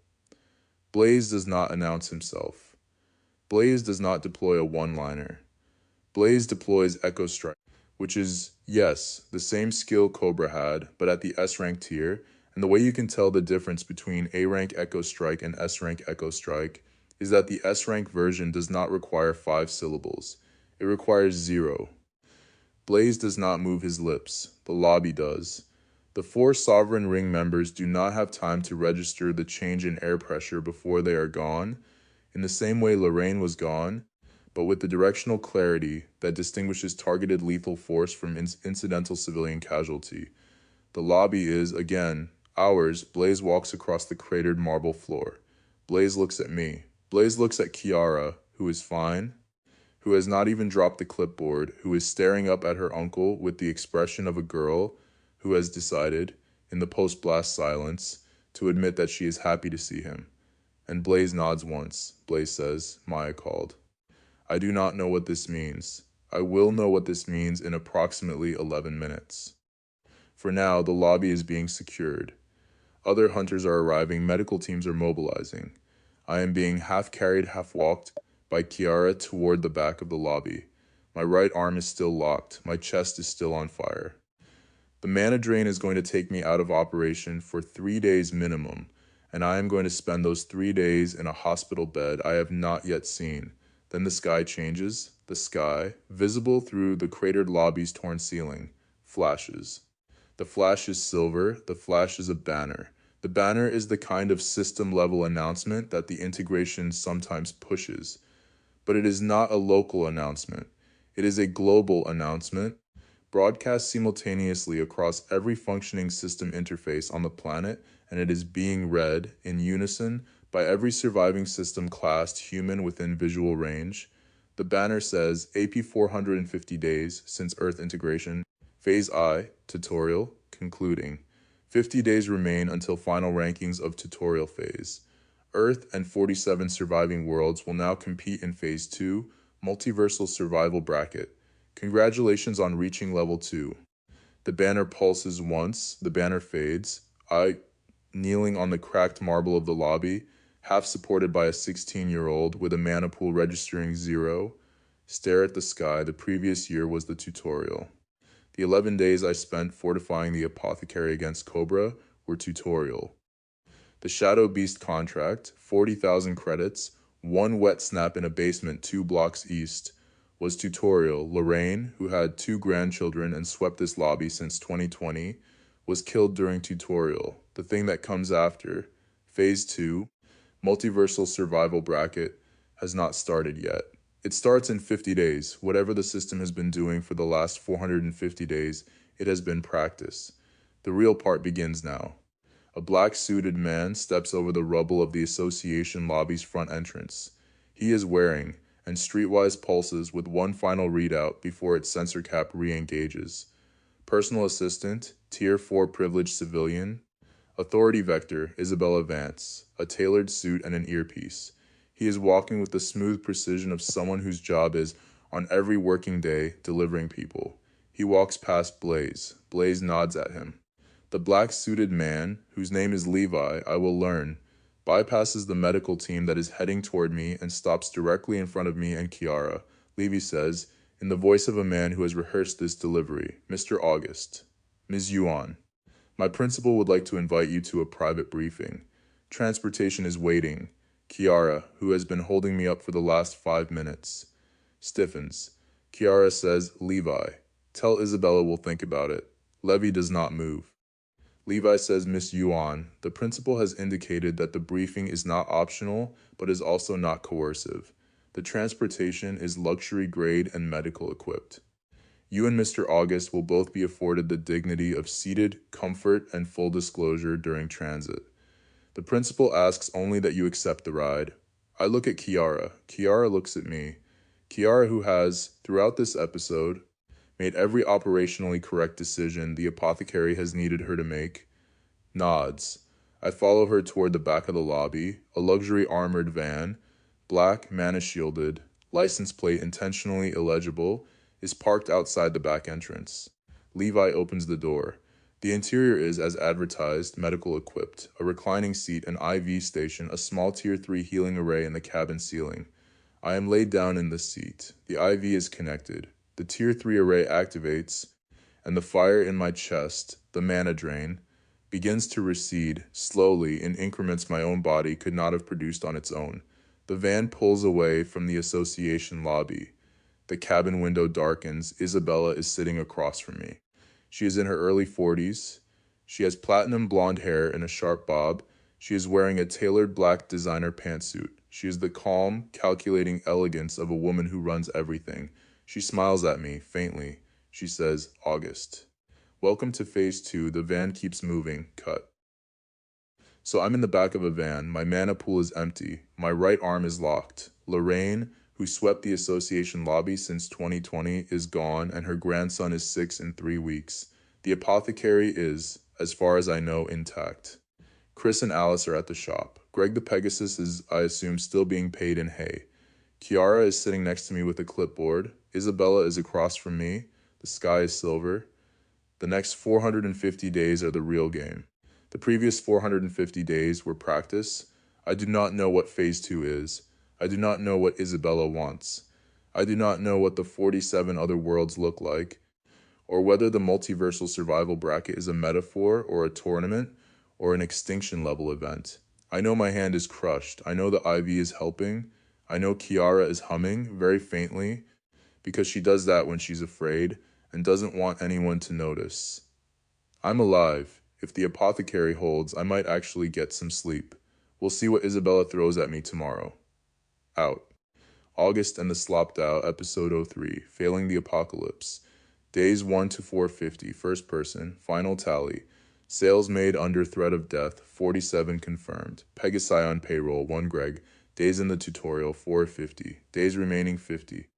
Blaze does not announce himself. Blaze does not deploy a one-liner. Blaze deploys Echo Strike, which is, yes, the same skill Cobra had, but at the S-rank tier, and the way you can tell the difference between A-rank Echo Strike and S-rank Echo Strike is that the S-rank version does not require 5 syllables. It requires 0. Blaze does not move his lips. The lobby does. The 4 Sovereign Ring members do not have time to register the change in air pressure before they are gone, in the same way Lorraine was gone, but with the directional clarity that distinguishes targeted lethal force from incidental civilian casualty. The lobby is, again, ours. Blaze walks across the cratered marble floor. Blaze looks at me. Blaze looks at Kiara, who is fine. who has not even dropped the clipboard, who is staring up at her uncle with the expression of a girl who has decided, in the post-blast silence, to admit that she is happy to see him. And Blaze nods once. Blaze says, Maya called. I do not know what this means. I will know what this means in approximately 11 minutes. For now, the lobby is being secured. Other hunters are arriving, medical teams are mobilizing. I am being half carried, half walked by Kiara toward the back of the lobby. My right arm is still locked, my chest is still on fire. The mana drain is going to take me out of operation for 3 days minimum, and I am going to spend those 3 days in a hospital bed I have not yet seen. Then the sky changes, the sky, visible through the cratered lobby's torn ceiling, flashes. The flash is silver, the flash is a banner. The banner is the kind of system-level announcement that the integration sometimes pushes. But it is not a local announcement. It is a global announcement, broadcast simultaneously across every functioning system interface on the planet, and it is being read in unison by every surviving system classed human within visual range. The banner says AP 450 days since Earth integration, Phase I, tutorial, concluding. 50 days remain until final rankings of tutorial phase. Earth and 47 surviving worlds will now compete in Phase 2, multiversal survival bracket. Congratulations on reaching level 2. The banner pulses once, the banner fades. I, kneeling on the cracked marble of the lobby, half supported by a 16-year-old with a mana pool registering 0, stare at the sky. The previous year was the tutorial. The 11 days I spent fortifying the Apothecary against Cobra were tutorial. The Shadow Beast contract, 40,000 credits, 1 wet snap in a basement 2 blocks east, was tutorial. Lorraine, who had 2 grandchildren and swept this lobby since 2020, was killed during tutorial. The thing that comes after, Phase 2, multiversal survival bracket, has not started yet. It starts in 50 days. Whatever the system has been doing for the last 450 days, it has been practice. The real part begins now. A black-suited man steps over the rubble of the association lobby's front entrance. He is wearing, and Streetwise pulses with one final readout before its sensor cap re-engages. Personal assistant, Tier 4 privileged civilian. Authority vector, Isabella Vance, a tailored suit and an earpiece. He is walking with the smooth precision of someone whose job is, on every working day, delivering people. He walks past Blaze. Blaze nods at him. The black-suited man, whose name is Levi, I will learn, bypasses the medical team that is heading toward me and stops directly in front of me and Kiara. Levi says, in the voice of a man who has rehearsed this delivery, Mr. August. Ms. Yuan, my principal would like to invite you to a private briefing. Transportation is waiting. Kiara, who has been holding me up for the last 5 minutes, stiffens. Kiara says, Levi, tell Isabella we'll think about it. Levi does not move. Levi says, Miss Yuan, the principal has indicated that the briefing is not optional, but is also not coercive. The transportation is luxury grade and medical equipped. You and Mr. August will both be afforded the dignity of seated comfort and full disclosure during transit. The principal asks only that you accept the ride. I look at Kiara. Kiara looks at me. Kiara, who has, throughout this episode, made every operationally correct decision the apothecary has needed her to make, nods. I follow her toward the back of the lobby. A luxury armored van, black, mana-shielded, license plate intentionally illegible, is parked outside the back entrance. Levi opens the door. The interior is, as advertised, medical equipped. A reclining seat, an IV station, a small Tier 3 healing array in the cabin ceiling. I am laid down in the seat. The IV is connected. The Tier 3 array activates, and the fire in my chest, the mana drain, begins to recede, slowly, in increments my own body could not have produced on its own. The van pulls away from the association lobby. The cabin window darkens. Isabella is sitting across from me. She is in her early 40s. She has platinum blonde hair and a sharp bob. She is wearing a tailored black designer pantsuit. She is the calm, calculating elegance of a woman who runs everything. She smiles at me, faintly. She says, August. Welcome to Phase 2. The van keeps moving. Cut. So I'm in the back of a van. My mana pool is empty. My right arm is locked. Lorraine, who who swept the association lobby since 2020, is gone, and her grandson is 6 in 3 weeks. The apothecary is, as far as I know, intact. Chris and Alice are at the shop. Greg the Pegasus is, I assume, still being paid in hay. Kiara is sitting next to me with a clipboard. Isabella is across from me. The sky is silver. The next 450 days are the real game. The previous 450 days were practice. I do not know what Phase 2 is. I do not know what Isabella wants. I do not know what the 47 other worlds look like, or whether the multiversal survival bracket is a metaphor or a tournament or an extinction level event. I know my hand is crushed. I know the IV is helping. I know Kiara is humming, very faintly, because she does that when she's afraid and doesn't want anyone to notice. I'm alive. If the apothecary holds, I might actually get some sleep. We'll see what Isabella throws at me tomorrow. Out. August and the Slopped Out, Episode 03, Failing the Apocalypse. Days 1 to 450, first person, final tally. Sales made under threat of death, 47 confirmed. Pegasi on payroll, 1 Greg. Days in the tutorial, 450. Days remaining, 50.